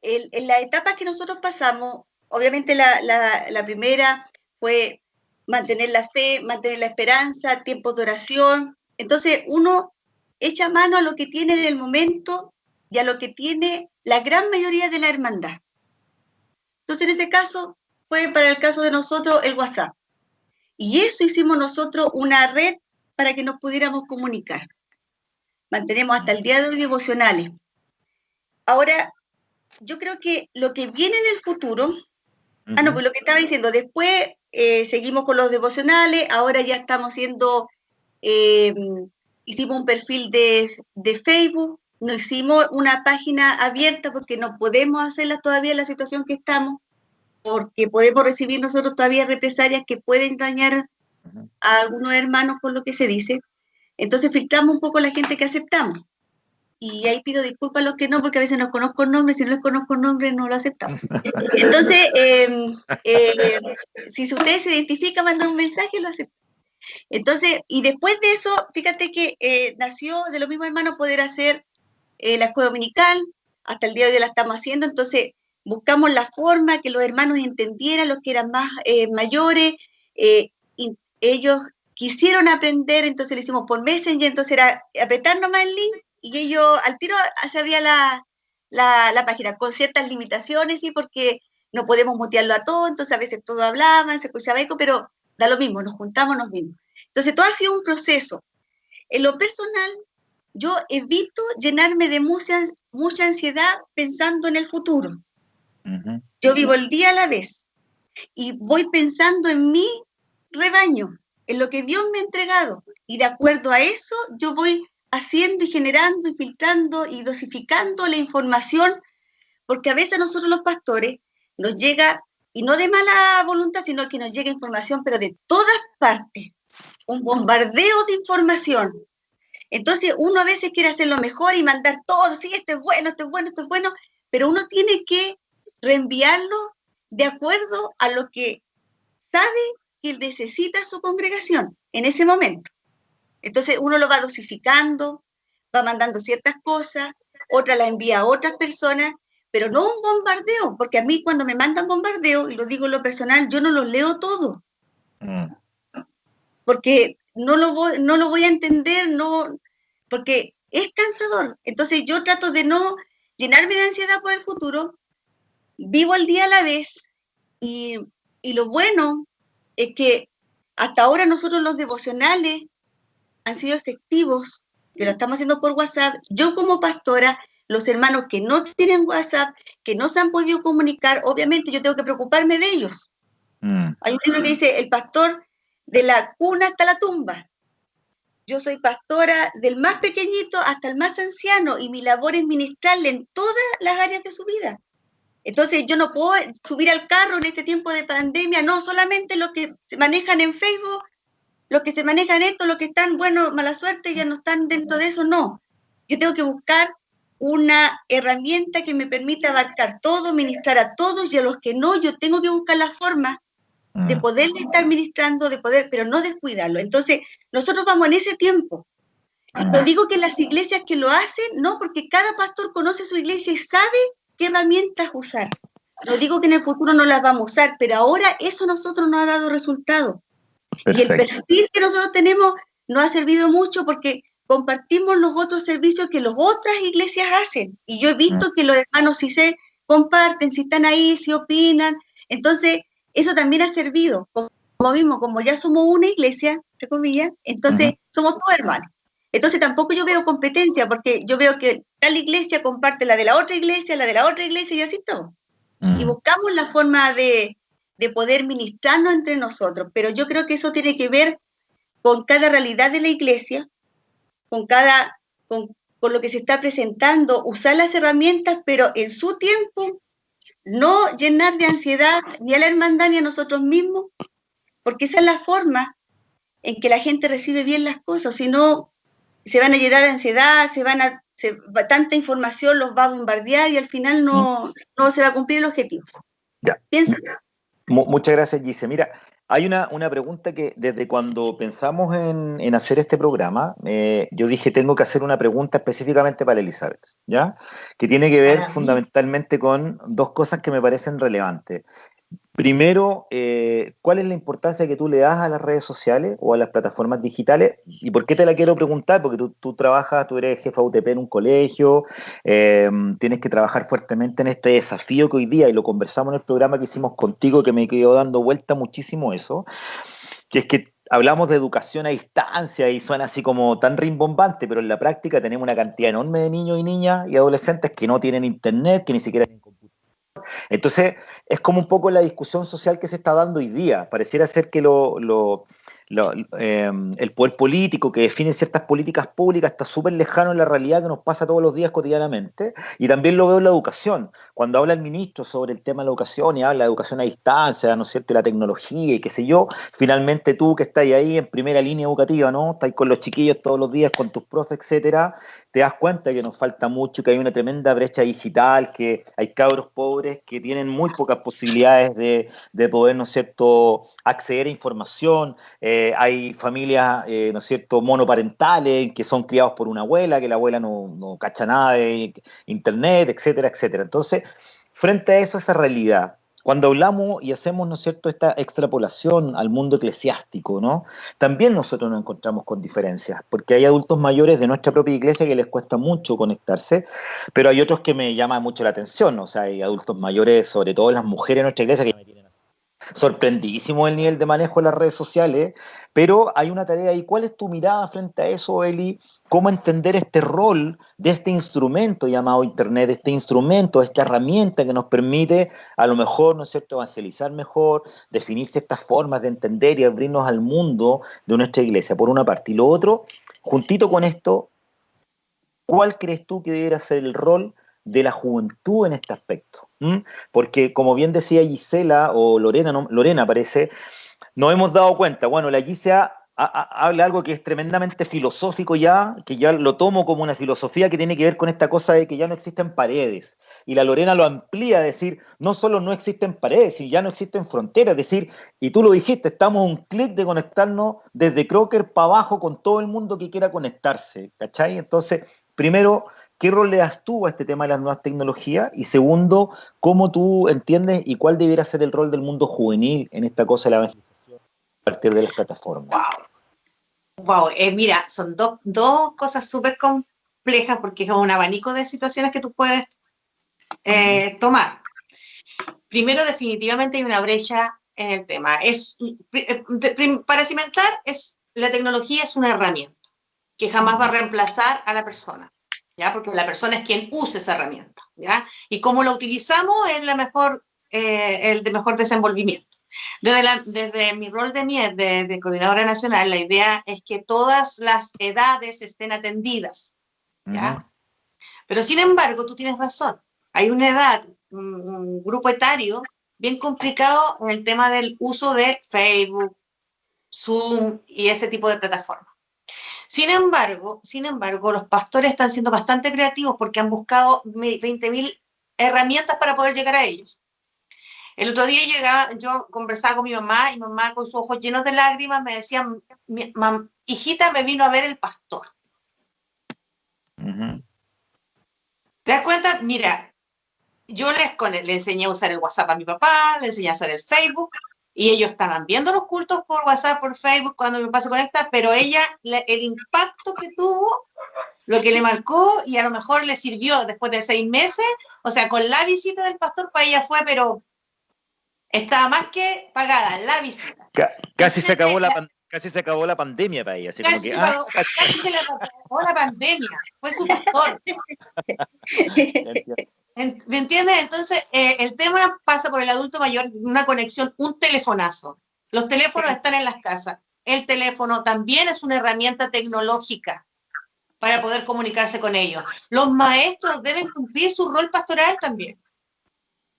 en la etapa que nosotros pasamos, obviamente la primera fue mantener la fe, mantener la esperanza, tiempos de oración. Entonces, uno echa mano a lo que tiene en el momento y a lo que tiene la gran mayoría de la hermandad. Entonces, en ese caso, fue para el caso de nosotros el WhatsApp. Y eso hicimos nosotros una red para que nos pudiéramos comunicar. Mantenemos hasta el día de hoy devocionales. Ahora, yo creo que lo que viene en el futuro, pues lo que estaba diciendo, después seguimos con los devocionales, ahora ya estamos haciendo, hicimos un perfil de Facebook, no hicimos una página abierta porque no podemos hacerla todavía en la situación que estamos, porque podemos recibir nosotros todavía represalias que pueden dañar a algunos hermanos con lo que se dice. Entonces filtramos un poco la gente que aceptamos. Y ahí pido disculpas a los que no, porque a veces no conozco el nombre, si no les conozco el nombre no lo aceptamos. Entonces, si ustedes se identifican, mandan un mensaje, lo acepto. Entonces, y después de eso, fíjate que nació de los mismos hermanos poder hacer la escuela dominical, hasta el día de hoy la estamos haciendo, entonces buscamos la forma que los hermanos entendieran, los que eran más mayores, y ellos quisieron aprender, entonces lo hicimos por Messenger, entonces era apretar nomás el link, y ellos al tiro sabía la página, con ciertas limitaciones, ¿sí? Porque no podemos mutearlo a todos, entonces a veces todos hablaban, se escuchaba eco, pero da lo mismo, nos juntamos, nos vimos. Entonces todo ha sido un proceso. En lo personal, yo evito llenarme de mucha ansiedad pensando en el futuro. Yo vivo el día a la vez y voy pensando en mi rebaño, en lo que Dios me ha entregado, y de acuerdo a eso yo voy haciendo y generando y filtrando y dosificando la información, porque a veces a nosotros los pastores nos llega, y no de mala voluntad, sino que nos llega información, pero de todas partes, un bombardeo de información. Entonces uno a veces quiere hacer lo mejor y mandar todo, sí, esto es bueno, esto es bueno, esto es bueno, pero uno tiene que reenviarlo de acuerdo a lo que sabe que necesita su congregación en ese momento. Entonces uno lo va dosificando, va mandando ciertas cosas, otras las envía a otras personas, pero no un bombardeo, porque a mí cuando me mandan bombardeo, y lo digo en lo personal, yo no los leo todo, porque no lo voy a entender, no, porque es cansador. Entonces yo trato de no llenarme de ansiedad por el futuro, vivo el día a la vez, y lo bueno es que hasta ahora nosotros los devocionales han sido efectivos, que lo estamos haciendo por WhatsApp. Yo como pastora, los hermanos que no tienen WhatsApp, que no se han podido comunicar, obviamente yo tengo que preocuparme de ellos. Hay un libro que dice, el pastor de la cuna hasta la tumba. Yo soy pastora del más pequeñito hasta el más anciano, y mi labor es ministrarle en todas las áreas de su vida. Entonces yo no puedo subir al carro en este tiempo de pandemia, no solamente los que se manejan en Facebook, los que se manejan esto, los que están, bueno, mala suerte, ya no están dentro de eso, no. Yo tengo que buscar una herramienta que me permita abarcar todo, ministrar a todos, y a los que no, yo tengo que buscar la forma de poder estar ministrando, de poder, pero no descuidarlo. Entonces, nosotros vamos en ese tiempo. No digo que las iglesias que lo hacen, no, porque cada pastor conoce su iglesia y sabe qué herramientas usar. No digo que en el futuro no las vamos a usar, pero ahora eso a nosotros nos ha dado resultado. Perfecto. Y el perfil que nosotros tenemos nos ha servido mucho porque compartimos los otros servicios que las otras iglesias hacen. Y yo he visto que los hermanos si se comparten, si están ahí, si opinan. Entonces, eso también ha servido. Como mismo, como ya somos una iglesia, entre comillas, entonces somos todos hermanos. Entonces tampoco yo veo competencia, porque yo veo que tal iglesia comparte la de la otra iglesia, y así todo. Y buscamos la forma de poder ministrarnos entre nosotros, pero yo creo que eso tiene que ver con cada realidad de la iglesia, con lo que se está presentando, usar las herramientas, pero en su tiempo, no llenar de ansiedad ni a la hermandad ni a nosotros mismos, porque esa es la forma en que la gente recibe bien las cosas, si no se van a llenar de ansiedad, tanta información los va a bombardear y al final no se va a cumplir el objetivo. Ya. Pienso. Muchas gracias, Gise. Mira, Hay una pregunta que desde cuando pensamos en hacer este programa, yo dije, tengo que hacer una pregunta específicamente para Elizabeth, ¿ya? Que tiene que ver Para mí. fundamentalmente con dos cosas que me parecen relevantes. Primero, ¿cuál es la importancia que tú le das a las redes sociales o a las plataformas digitales? ¿Y por qué te la quiero preguntar? Porque tú trabajas, tú eres jefa UTP en un colegio, tienes que trabajar fuertemente en este desafío que hoy día, y lo conversamos en el programa que hicimos contigo, que me quedó dando vuelta muchísimo eso, que es que hablamos de educación a distancia y suena así como tan rimbombante, pero en la práctica tenemos una cantidad enorme de niños y niñas y adolescentes que no tienen internet, que ni siquiera tienen computador. Entonces, es como un poco la discusión social que se está dando hoy día. Pareciera ser que el poder político que define ciertas políticas públicas está súper lejano en la realidad que nos pasa todos los días cotidianamente. Y también lo veo en la educación. Cuando habla el ministro sobre el tema de la educación y habla de educación a distancia, ¿no es cierto?, y la tecnología y qué sé yo, finalmente tú que estás ahí en primera línea educativa, ¿no? Estás con los chiquillos todos los días, con tus profes, etcétera, te das cuenta que nos falta mucho, que hay una tremenda brecha digital, que hay cabros pobres que tienen muy pocas posibilidades de poder, ¿no es cierto?, acceder a información. Hay familias, ¿no es cierto?, monoparentales que son criados por una abuela, que la abuela no cacha nada de internet, etcétera, etcétera. Entonces, frente a eso, esa realidad, cuando hablamos y hacemos, ¿no es cierto?, esta extrapolación al mundo eclesiástico, ¿no?, también nosotros nos encontramos con diferencias, porque hay adultos mayores de nuestra propia iglesia que les cuesta mucho conectarse, pero hay otros que me llaman mucho la atención, ¿no? O sea, hay adultos mayores, sobre todo las mujeres de nuestra iglesia, que me tienen sorprendidísimo el nivel de manejo de las redes sociales, pero hay una tarea ahí. ¿Cuál es tu mirada frente a eso, Eli? ¿Cómo entender este rol de este instrumento llamado Internet, este instrumento, esta herramienta que nos permite a lo mejor, ¿no es cierto?, evangelizar mejor, definir ciertas formas de entender y abrirnos al mundo de nuestra iglesia, por una parte. Y lo otro, juntito con esto, ¿cuál crees tú que debería ser el rol de la juventud en este aspecto? Porque, como bien decía Gisela o Lorena, no, Lorena parece, nos hemos dado cuenta, bueno, la Gisela habla algo que es tremendamente filosófico ya, que ya lo tomo como una filosofía que tiene que ver con esta cosa de que ya no existen paredes. Y la Lorena lo amplía a decir, no solo no existen paredes, sino ya no existen fronteras. Es decir, y tú lo dijiste, estamos a un clic de conectarnos desde Crocker para abajo con todo el mundo que quiera conectarse, ¿cachai? Entonces, primero, ¿qué rol le das tú a este tema de las nuevas tecnologías? Y segundo, ¿cómo tú entiendes y cuál debiera ser el rol del mundo juvenil en esta cosa de la evangelización a partir de las plataformas? Wow. Mira, son dos cosas súper complejas porque es un abanico de situaciones que tú puedes tomar. Primero, definitivamente hay una brecha en el tema. Para cimentar, la tecnología es una herramienta que jamás va a reemplazar a la persona, ¿ya? Porque la persona es quien usa esa herramienta, ¿ya? Y cómo la utilizamos es el de mejor desenvolvimiento. Desde mi rol de coordinadora nacional, la idea es que todas las edades estén atendidas, ¿ya? Pero sin embargo, tú tienes razón, hay una edad, un grupo etario bien complicado en el tema del uso de Facebook, Zoom y ese tipo de plataformas. Sin embargo, los pastores están siendo bastante creativos porque han buscado 20.000 herramientas para poder llegar a ellos. El otro día yo conversaba con mi mamá y mamá con sus ojos llenos de lágrimas me decía, hijita, me vino a ver el pastor. ¿Te das cuenta? Mira, yo le enseñé a usar el WhatsApp a mi papá, le enseñé a usar el Facebook, y ellos estaban viendo los cultos por WhatsApp, por Facebook, cuando mi papá se conecta, pero ella, el impacto que tuvo, lo que le marcó, y a lo mejor le sirvió después de 6 meses, o sea, con la visita del pastor para ella fue, pero estaba más que pagada la visita. Casi se acabó la pandemia para ella. Así casi se le acabó la pandemia. Fue su pastor. ¿Me entiendes? Entonces, el tema pasa por el adulto mayor, una conexión, un telefonazo. Los teléfonos están en las casas. El teléfono también es una herramienta tecnológica para poder comunicarse con ellos. Los maestros deben cumplir su rol pastoral también.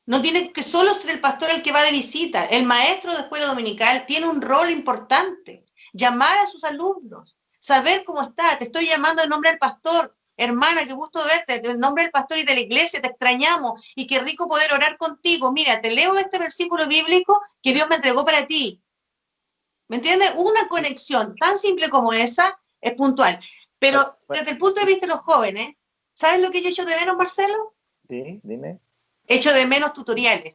No tiene que solo ser el pastor el que va de visita. El maestro de escuela dominical tiene un rol importante. Llamar a sus alumnos, saber cómo está. Te estoy llamando en nombre del pastor. Hermana, qué gusto verte. En nombre del pastor y de la iglesia te extrañamos y qué rico poder orar contigo. Mira, te leo este versículo bíblico que Dios me entregó para ti. ¿Me entiendes? Una conexión tan simple como esa es puntual. Pero desde el punto de vista de los jóvenes, ¿sabes lo que yo echo de menos, Marcelo? Sí, dime. Echo de menos tutoriales.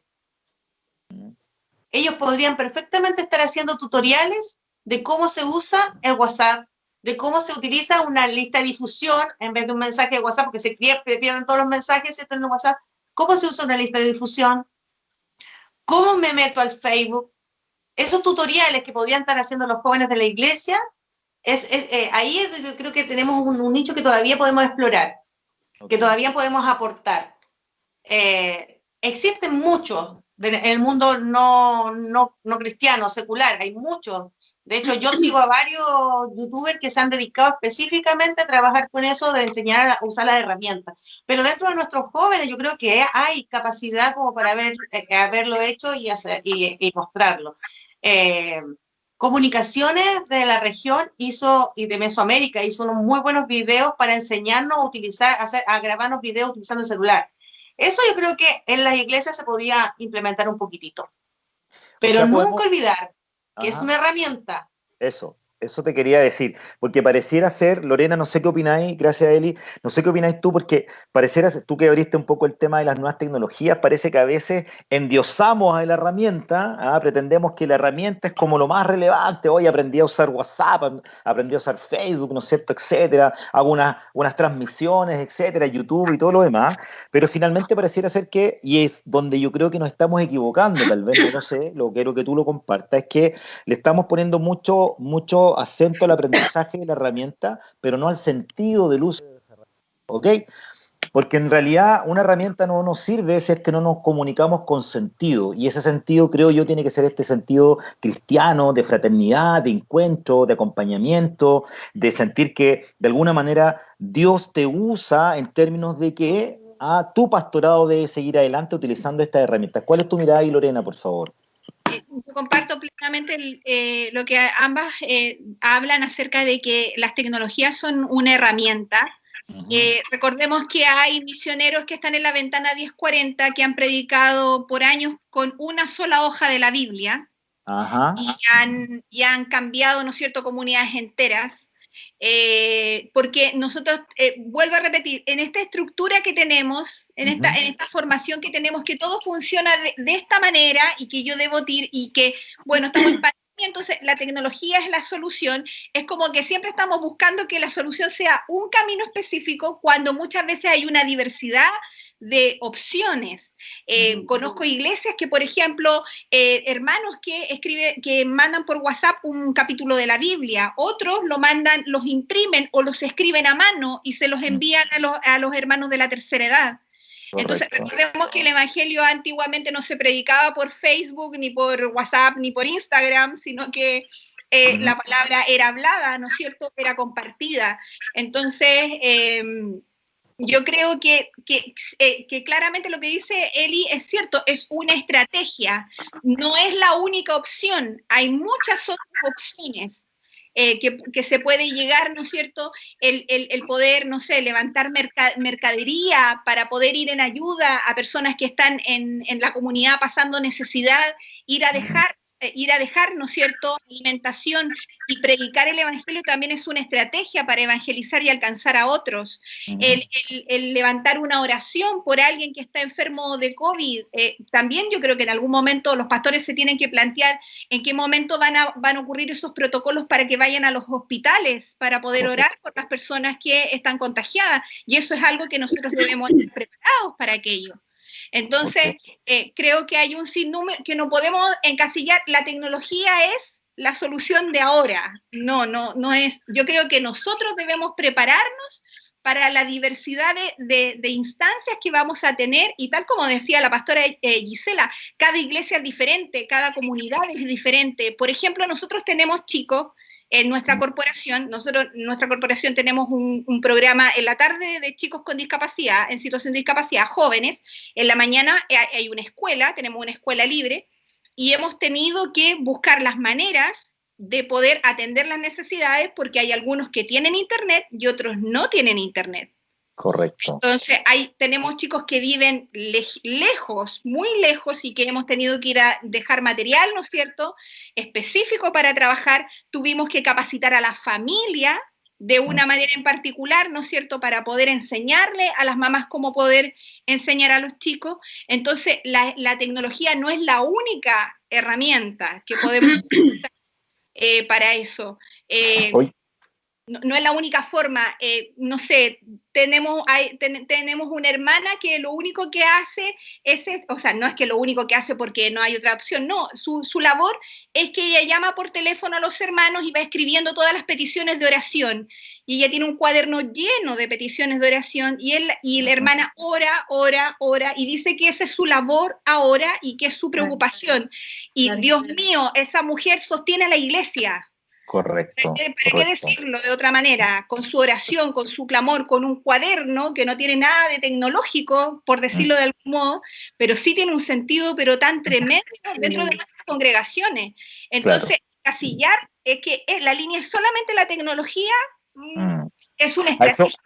Ellos podrían perfectamente estar haciendo tutoriales de cómo se usa el WhatsApp, de cómo se utiliza una lista de difusión en vez de un mensaje de WhatsApp, porque se pierden todos los mensajes en el WhatsApp. ¿Cómo se usa una lista de difusión? ¿Cómo me meto al Facebook? Esos tutoriales que podrían estar haciendo los jóvenes de la iglesia, ahí yo creo que tenemos un nicho que todavía podemos explorar, que todavía podemos aportar. Existen muchos en el mundo no cristiano, secular, hay muchos. De hecho, yo sigo a varios youtubers que se han dedicado específicamente a trabajar con eso, de enseñar a usar las herramientas. Pero dentro de nuestros jóvenes yo creo que hay capacidad como para haberlo hecho y mostrarlo. Comunicaciones de la región y de Mesoamérica hizo unos muy buenos videos para enseñarnos a grabarnos videos utilizando el celular. Eso yo creo que en las iglesias se podía implementar un poquitito. Pero nunca olvidar que es una herramienta. Eso te quería decir, porque pareciera ser, Lorena, no sé qué opináis, gracias Eli, no sé qué opináis tú, porque pareciera, tú que abriste un poco el tema de las nuevas tecnologías, parece que a veces endiosamos a la herramienta, pretendemos que la herramienta es como lo más relevante. Hoy aprendí a usar WhatsApp, aprendí a usar Facebook, ¿no es cierto?, etcétera, hago unas transmisiones, etcétera, YouTube y todo lo demás, pero finalmente pareciera ser que, y es donde yo creo que nos estamos equivocando, tal vez, no sé, lo quiero que tú lo compartas, es que le estamos poniendo mucho acento al aprendizaje de la herramienta, pero no al sentido del uso de esa herramienta, ¿ok? Porque en realidad una herramienta no nos sirve si es que no nos comunicamos con sentido, y ese sentido, creo yo, tiene que ser este sentido cristiano, de fraternidad, de encuentro, de acompañamiento, de sentir que de alguna manera Dios te usa en términos de que tu pastorado debe seguir adelante utilizando estas herramientas. ¿Cuál es tu mirada ahí, Lorena, por favor? Yo comparto plenamente lo que ambas hablan acerca de que las tecnologías son una herramienta. Recordemos que hay misioneros que están en la ventana 1040 que han predicado por años con una sola hoja de la Biblia. Y han cambiado, ¿no es cierto?, comunidades enteras. Porque nosotros, vuelvo a repetir, en esta estructura que tenemos, en esta formación que tenemos, que todo funciona de esta manera y que yo debo y que, bueno, estamos en pandemia, entonces la tecnología es la solución, es como que siempre estamos buscando que la solución sea un camino específico cuando muchas veces hay una diversidad de opciones. Conozco iglesias que, por ejemplo, hermanos que mandan por WhatsApp un capítulo de la Biblia, otros los imprimen o los escriben a mano y se los envían a los hermanos de la tercera edad. Correcto. Entonces, recordemos que el evangelio antiguamente no se predicaba por Facebook, ni por WhatsApp, ni por Instagram, sino que la palabra era hablada, ¿no es cierto?, era compartida. Entonces, yo creo que claramente lo que dice Eli es cierto, es una estrategia, no es la única opción, hay muchas otras opciones que se puede llegar, ¿no es cierto?, el poder, no sé, levantar mercadería para poder ir en ayuda a personas que están en la comunidad pasando necesidad, ir a dejar, ¿no es cierto?, alimentación, y predicar el evangelio también es una estrategia para evangelizar y alcanzar a otros. El levantar una oración por alguien que está enfermo de COVID, también yo creo que en algún momento los pastores se tienen que plantear en qué momento van a ocurrir esos protocolos para que vayan a los hospitales para poder orar por las personas que están contagiadas, y eso es algo que nosotros debemos estar preparados para aquello. Entonces, creo que hay un sinnúmero, que no podemos encasillar, la tecnología es la solución de ahora, no es, yo creo que nosotros debemos prepararnos para la diversidad de instancias que vamos a tener, y tal como decía la pastora Gisela, cada iglesia es diferente, cada comunidad es diferente. Por ejemplo, nosotros tenemos chicos en nuestra corporación, tenemos un programa en la tarde de chicos con discapacidad, en situación de discapacidad, jóvenes. En la mañana hay una escuela, tenemos una escuela libre, y hemos tenido que buscar las maneras de poder atender las necesidades, porque hay algunos que tienen internet y otros no tienen internet. Correcto. Entonces, tenemos chicos que viven lejos, muy lejos, y que hemos tenido que ir a dejar material, ¿no es cierto?, específico para trabajar. Tuvimos que capacitar a la familia de una manera en particular, ¿no es cierto?, para poder enseñarle a las mamás cómo poder enseñar a los chicos. Entonces, la tecnología no es la única herramienta que podemos utilizar para eso. No es la única forma, no sé, tenemos una hermana que lo único que hace o sea, no es que lo único que hace porque no hay otra opción, no, su labor es que ella llama por teléfono a los hermanos y va escribiendo todas las peticiones de oración, y ella tiene un cuaderno lleno de peticiones de oración, y la hermana ora, y dice que esa es su labor ahora y que es su preocupación, y Dios mío, esa mujer sostiene a la iglesia. Correcto. ¿Para qué decirlo de otra manera? Con su oración, con su clamor, con un cuaderno que no tiene nada de tecnológico, por decirlo de algún modo, pero sí tiene un sentido, pero tan tremendo dentro de nuestras congregaciones. Entonces, casillar es que la línea es solamente la tecnología, es una estrategia.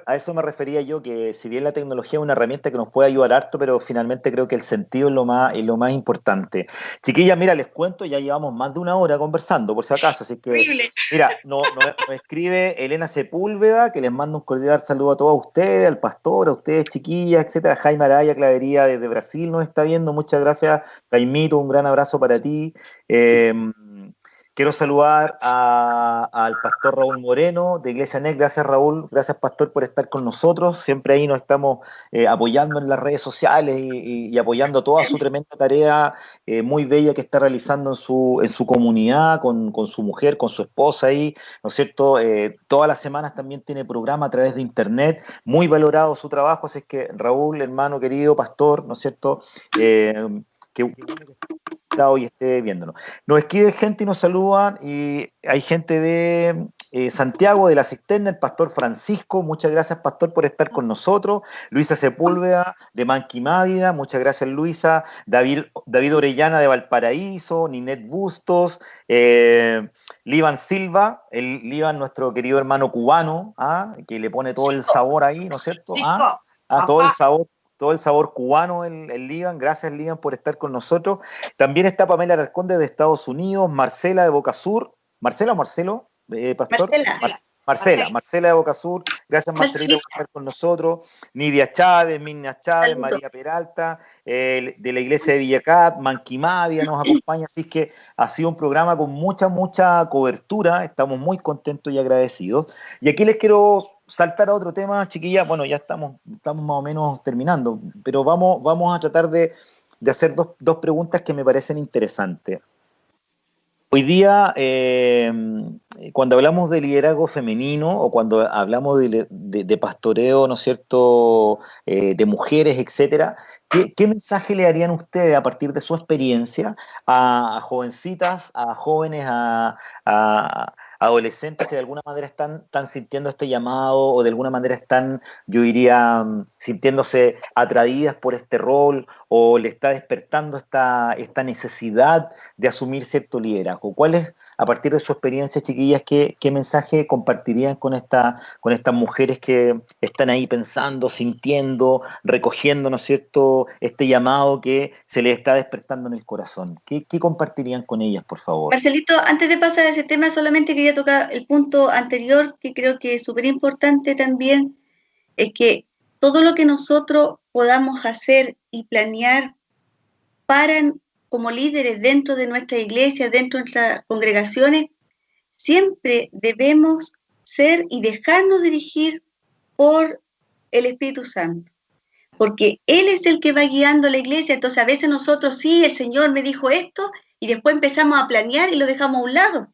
A eso me refería yo, que si bien la tecnología es una herramienta que nos puede ayudar harto, pero finalmente creo que el sentido es lo más importante. Chiquillas, mira, les cuento, ya llevamos más de una hora conversando, por si acaso, así que, mira, nos escribe Elena Sepúlveda, que les manda un cordial saludo a todos ustedes, al pastor, a ustedes, chiquillas, etcétera. Jaime Araya Clavería desde Brasil nos está viendo, muchas gracias, Jaimito, un gran abrazo para ti. Quiero saludar al pastor Raúl Moreno de Iglesia NEC. Gracias, Raúl. Gracias, pastor, por estar con nosotros. Siempre ahí nos estamos apoyando en las redes sociales y apoyando toda su tremenda tarea muy bella que está realizando en su comunidad, con su mujer, con su esposa ahí, ¿no es cierto? Todas las semanas también tiene programa a través de internet. Muy valorado su trabajo. Así es que, Raúl, hermano querido, pastor, ¿no es cierto? Que hoy esté viéndonos. Nos escribe gente y nos saludan, y hay gente de Santiago, de la Cisterna, el pastor Francisco, muchas gracias, pastor, por estar con nosotros. Luisa Sepúlveda de Manquimávida, muchas gracias, Luisa. David Orellana de Valparaíso, Ninet Bustos, Líban Silva, Líban, nuestro querido hermano cubano, que le pone todo el sabor ahí, ¿no es cierto? Todo el sabor cubano, el Líban. Gracias, Líban, por estar con nosotros. También está Pamela Alarcón de Estados Unidos, Marcela de Boca Sur. ¿Marcela o Marcelo, pastor? Marcela de Boca Sur. Gracias, Marcelita, por estar con nosotros. Nidia Chávez, Mirna Chávez, María Peralta, de la iglesia de Villacap, Manquimavia nos acompaña. Así que ha sido un programa con mucha cobertura. Estamos muy contentos y agradecidos. Y aquí les quiero saltar a otro tema, chiquillas. Bueno, ya estamos más o menos terminando, pero vamos a tratar de hacer dos preguntas que me parecen interesantes. Hoy día, cuando hablamos de liderazgo femenino o cuando hablamos de pastoreo, ¿no es cierto?, de mujeres, etcétera, ¿qué mensaje le darían ustedes a partir de su experiencia a jovencitas, a jóvenes, a adolescentes que de alguna manera están sintiendo este llamado, o de alguna manera están, yo diría, sintiéndose atraídas por este rol, o le está despertando esta necesidad de asumir cierto liderazgo? ¿Cuál es, a partir de su experiencia, chiquillas, qué mensaje compartirían con estas mujeres que están ahí pensando, sintiendo, recogiendo, ¿no es cierto?, este llamado que se les está despertando en el corazón? ¿Qué compartirían con ellas, por favor? Marcelito, antes de pasar a ese tema, solamente quería tocar el punto anterior, que creo que es súper importante también, es que todo lo que nosotros podamos hacer y planear como líderes dentro de nuestra iglesia, dentro de nuestras congregaciones, siempre debemos ser y dejarnos dirigir por el Espíritu Santo, porque Él es el que va guiando a la iglesia. Entonces a veces nosotros, sí, el Señor me dijo esto, y después empezamos a planear y lo dejamos a un lado.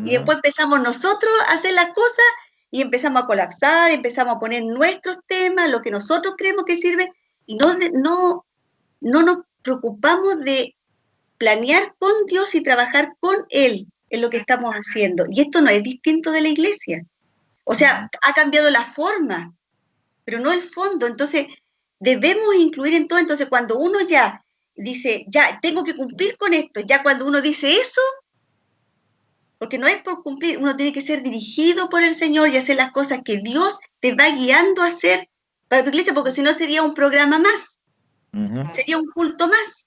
Y después empezamos nosotros a hacer las cosas y empezamos a colapsar, empezamos a poner nuestros temas, lo que nosotros creemos que sirve, y no nos preocupamos de planear con Dios y trabajar con Él en lo que estamos haciendo. Y esto no es distinto de la iglesia. O sea, ha cambiado la forma, pero no el fondo. Entonces, debemos incluir en todo. Entonces, cuando uno ya dice, ya tengo que cumplir con esto, ya cuando uno dice eso, porque no es por cumplir, uno tiene que ser dirigido por el Señor y hacer las cosas que Dios te va guiando a hacer para tu iglesia, porque si no sería un programa más, sería un culto más.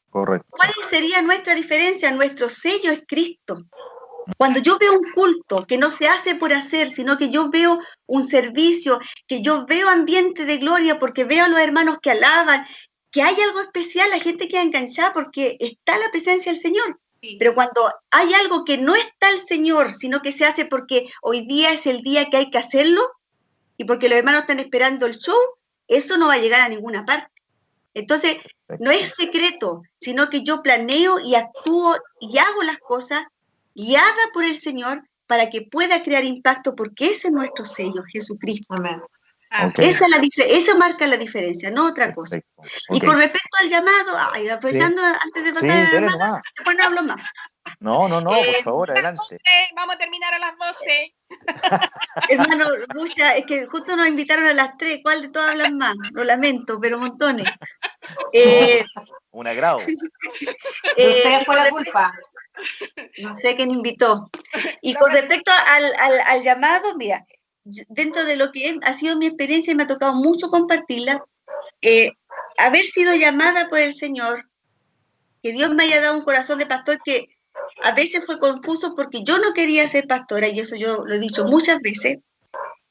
Correcto. ¿Cuál sería nuestra diferencia? Nuestro sello es Cristo. Cuando yo veo un culto que no se hace por hacer, sino que yo veo un servicio, que yo veo ambiente de gloria, porque veo a los hermanos que alaban, que hay algo especial, la gente queda enganchada porque está la presencia del Señor. Sí. Pero cuando hay algo que no está el Señor, sino que se hace porque hoy día es el día que hay que hacerlo, y porque los hermanos están esperando el show, eso no va a llegar a ninguna parte. Entonces, no es secreto, sino que yo planeo y actúo y hago las cosas guiada por el Señor para que pueda crear impacto, porque ese es nuestro sello, Jesucristo. Amén. Okay. Eso marca la diferencia, no otra cosa. Okay. Y con respecto al llamado, aprovechando antes de pasar al llamado, después no hablo más. No, por favor, adelante. 12, vamos a terminar a las 12. Hermano, mucha, es que justo nos invitaron a las 3, ¿cuál de todas hablan más? Lo lamento, pero montones. Un agrado. Usted fue la culpa. No sé quién invitó. Y con respecto al llamado, mira, dentro de lo que ha sido mi experiencia y me ha tocado mucho compartirla, haber sido llamada por el Señor, que Dios me haya dado un corazón de pastor que a veces fue confuso porque yo no quería ser pastora, y eso yo lo he dicho muchas veces,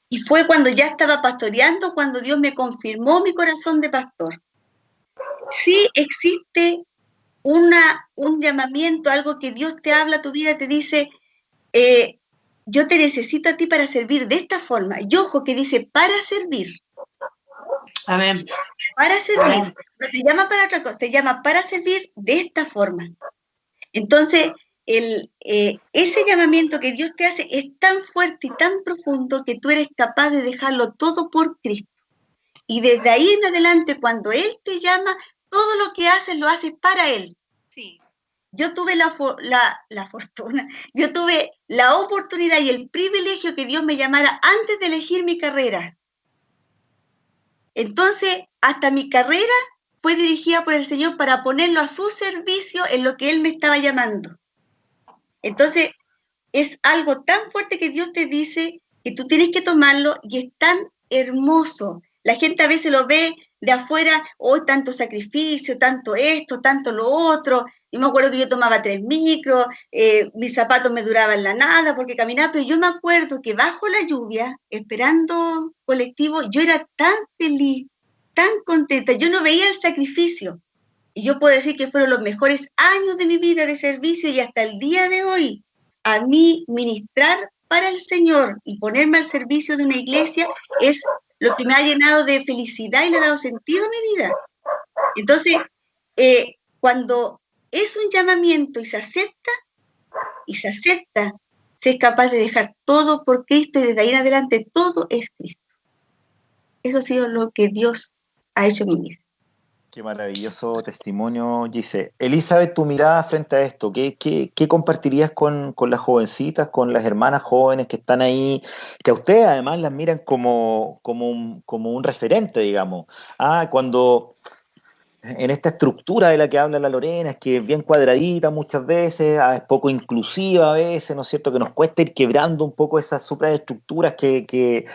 y fue cuando ya estaba pastoreando, cuando Dios me confirmó mi corazón de pastor. Sí existe un llamamiento, algo que Dios te habla a tu vida, te dice, yo te necesito a ti para servir de esta forma. Y ojo que dice, para servir. Amén. Para servir. Amén. No te llama para otra cosa, te llama para servir de esta forma. Entonces, ese llamamiento que Dios te hace es tan fuerte y tan profundo que tú eres capaz de dejarlo todo por Cristo. Y desde ahí en adelante, cuando Él te llama, todo lo que haces lo haces para Él. Sí. Yo tuve la fortuna, yo tuve la oportunidad y el privilegio que Dios me llamara antes de elegir mi carrera. Entonces, hasta mi carrera fue dirigida por el Señor para ponerlo a su servicio en lo que Él me estaba llamando. Entonces, es algo tan fuerte que Dios te dice que tú tienes que tomarlo y es tan hermoso. La gente a veces lo ve de afuera, tanto sacrificio, tanto esto, tanto lo otro. Yo me acuerdo que yo tomaba 3 micros, mis zapatos me duraban la nada porque caminaba, pero yo me acuerdo que bajo la lluvia, esperando colectivo, yo era tan feliz, tan contenta, yo no veía el sacrificio. Y yo puedo decir que fueron los mejores años de mi vida de servicio y hasta el día de hoy, a mí ministrar para el Señor y ponerme al servicio de una iglesia es lo que me ha llenado de felicidad y le ha dado sentido a mi vida. Entonces, cuando es un llamamiento y se acepta, se es capaz de dejar todo por Cristo y desde ahí en adelante todo es Cristo. Eso ha sido lo que Dios ha hecho en mi vida. Qué maravilloso testimonio, Gise. Elizabeth, tu mirada frente a esto, ¿qué compartirías con las jovencitas, con las hermanas jóvenes que están ahí, que a ustedes además las miran como un referente, digamos? Cuando en esta estructura de la que habla la Lorena, es que es bien cuadradita muchas veces, es poco inclusiva a veces, ¿no es cierto? Que nos cuesta ir quebrando un poco esas supraestructuras que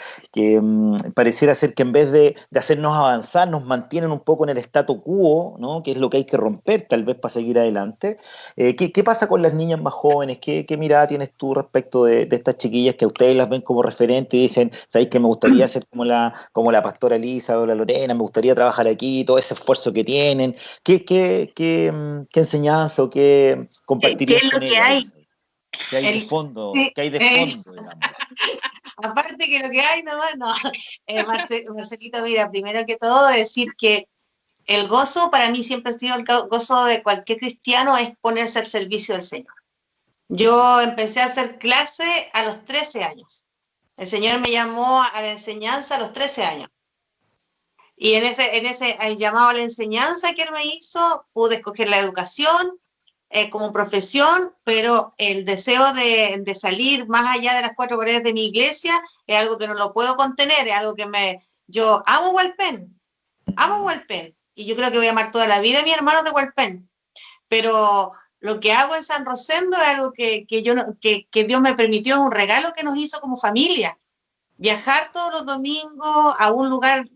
pareciera ser que en vez de hacernos avanzar, nos mantienen un poco en el statu quo, ¿no? Que es lo que hay que romper tal vez para seguir adelante. ¿Qué pasa con las niñas más jóvenes? ¿Qué mirada tienes tú respecto de estas chiquillas que a ustedes las ven como referente y dicen, ¿sabéis que me gustaría ser como la pastora Elisa o la Lorena, me gustaría trabajar aquí, todo ese esfuerzo que tienen? ¿Qué enseñanza o qué compartirías con ellas? ¿Qué hay? ¿Qué hay de fondo? ¿Qué hay de fondo, digamos? Aparte que lo que hay nomás, no. Marcelito, mira, primero que todo decir que el gozo, para mí siempre ha sido el gozo de cualquier cristiano, es ponerse al servicio del Señor. Yo empecé a hacer clase a los 13 años. El Señor me llamó a la enseñanza a los 13 años. Y en ese el llamado a la enseñanza que Él me hizo, pude escoger la educación como profesión, pero el deseo de salir más allá de las 4 paredes de mi iglesia es algo que no lo puedo contener, es algo que yo amo Hualpén, y yo creo que voy a amar toda la vida a mis hermanos de Hualpén, pero lo que hago en San Rosendo es algo que Dios me permitió, es un regalo que nos hizo como familia. Viajar todos los domingos a un lugar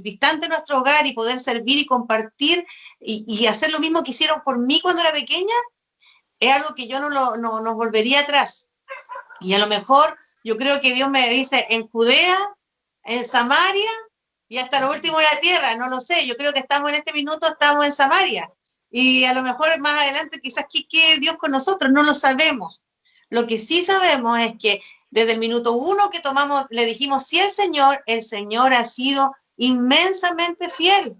distante de nuestro hogar y poder servir y compartir y hacer lo mismo que hicieron por mí cuando era pequeña, es algo que yo no volvería atrás. Y a lo mejor yo creo que Dios me dice en Judea, en Samaria y hasta lo último de la tierra, no lo sé. Yo creo que estamos en este minuto, estamos en Samaria. Y a lo mejor más adelante quizás quede Dios con nosotros, no lo sabemos. Lo que sí sabemos es que desde el minuto 1 que tomamos, le dijimos sí al Señor, el Señor ha sido inmensamente fiel.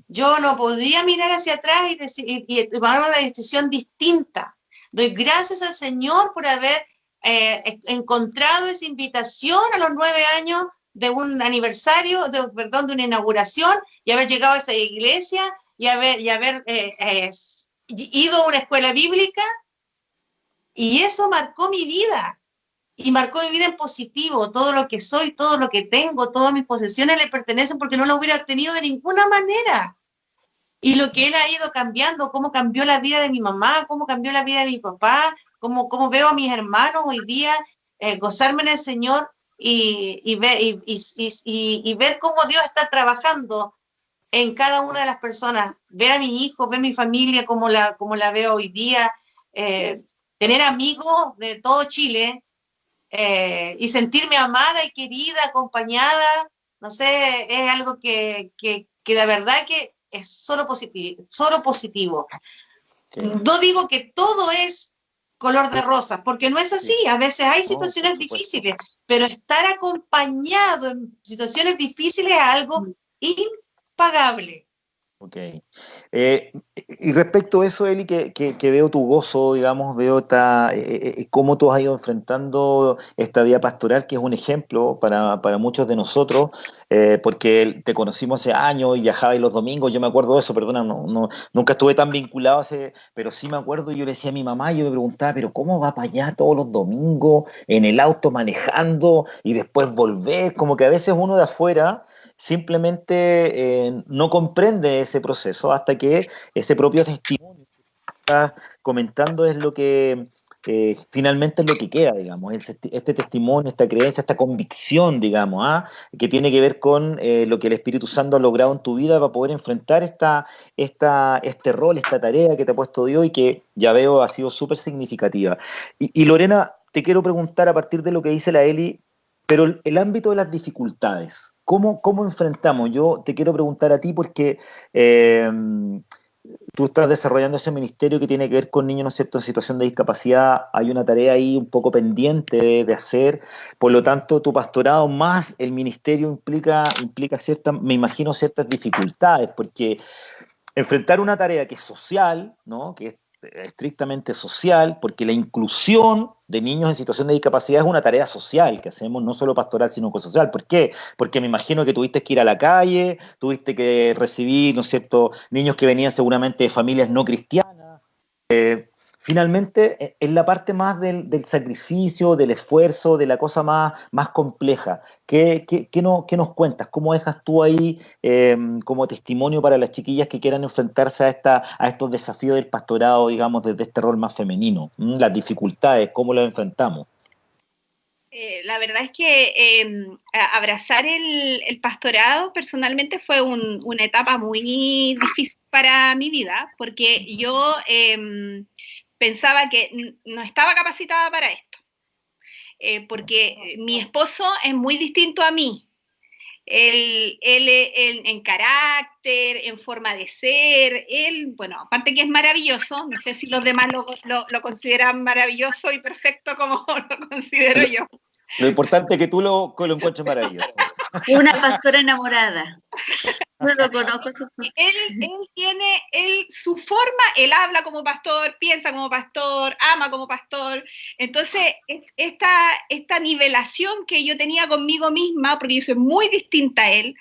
Yo no podía mirar hacia atrás y tomar una decisión distinta. Doy gracias al Señor por haber encontrado esa invitación a los 9 años de un aniversario, de una inauguración, y haber llegado a esa iglesia y haber ido a una escuela bíblica, y eso marcó mi vida. Y marcó mi vida en positivo. Todo lo que soy, todo lo que tengo, todas mis posesiones le pertenecen porque no lo hubiera obtenido de ninguna manera. Y lo que él ha ido cambiando, cómo cambió la vida de mi mamá, cómo cambió la vida de mi papá, cómo veo a mis hermanos hoy día gozarme en el Señor y ver cómo Dios está trabajando en cada una de las personas. Ver a mis hijos, ver mi familia, cómo la veo hoy día, tener amigos de todo Chile, y sentirme amada y querida, acompañada, no sé, es algo que la verdad que es solo positivo. No digo que todo es color de rosas, porque no es así, a veces hay situaciones difíciles, pero estar acompañado en situaciones difíciles es algo impagable. Ok. Y respecto a eso, Eli, que veo tu gozo, digamos, veo cómo tú has ido enfrentando esta vida pastoral, que es un ejemplo para muchos de nosotros, porque te conocimos hace años y viajabas los domingos, yo me acuerdo de eso, perdona, nunca estuve tan vinculado, pero sí me acuerdo, yo le decía a mi mamá, yo me preguntaba, pero ¿cómo va para allá todos los domingos, en el auto manejando, y después volver? Como que a veces uno de afuera simplemente no comprende ese proceso hasta que ese propio testimonio que estás comentando es lo que finalmente es lo que queda, digamos, este testimonio, esta creencia, esta convicción, digamos, que tiene que ver con lo que el Espíritu Santo ha logrado en tu vida para poder enfrentar este rol, esta tarea que te ha puesto Dios y que ya veo ha sido súper significativa. Y Lorena, te quiero preguntar a partir de lo que dice la Eli, pero el ámbito de las dificultades, ¿cómo enfrentamos? Yo te quiero preguntar a ti porque tú estás desarrollando ese ministerio que tiene que ver con niños, ¿no es cierto?, en situación de discapacidad. Hay una tarea ahí un poco pendiente de hacer, por lo tanto tu pastorado más el ministerio implica me imagino ciertas dificultades, porque enfrentar una tarea que es social, ¿no?, que es estrictamente social, porque la inclusión de niños en situación de discapacidad es una tarea social que hacemos, no solo pastoral, sino social. ¿Por qué? Porque me imagino que tuviste que ir a la calle, tuviste que recibir, ¿no es cierto?, niños que venían seguramente de familias no cristianas. Finalmente, es la parte más del sacrificio, del esfuerzo, de la cosa más compleja. ¿Qué nos cuentas? ¿Cómo dejas tú ahí como testimonio para las chiquillas que quieran enfrentarse a estos desafíos del pastorado, digamos, desde este rol más femenino? Las dificultades, ¿cómo las enfrentamos? La verdad es que abrazar el pastorado personalmente fue una etapa muy difícil para mi vida, porque yo pensaba que no estaba capacitada para esto, porque mi esposo es muy distinto a mí. Él en carácter, en forma de ser, bueno, aparte que es maravilloso, no sé si los demás lo consideran maravilloso y perfecto como lo considero yo. Lo importante es que tú lo encuentres maravilloso. Una pastora enamorada. No lo conozco. Él tiene su forma, él habla como pastor, piensa como pastor, ama como pastor. Entonces, esta nivelación que yo tenía conmigo misma, porque yo soy muy distinta a él,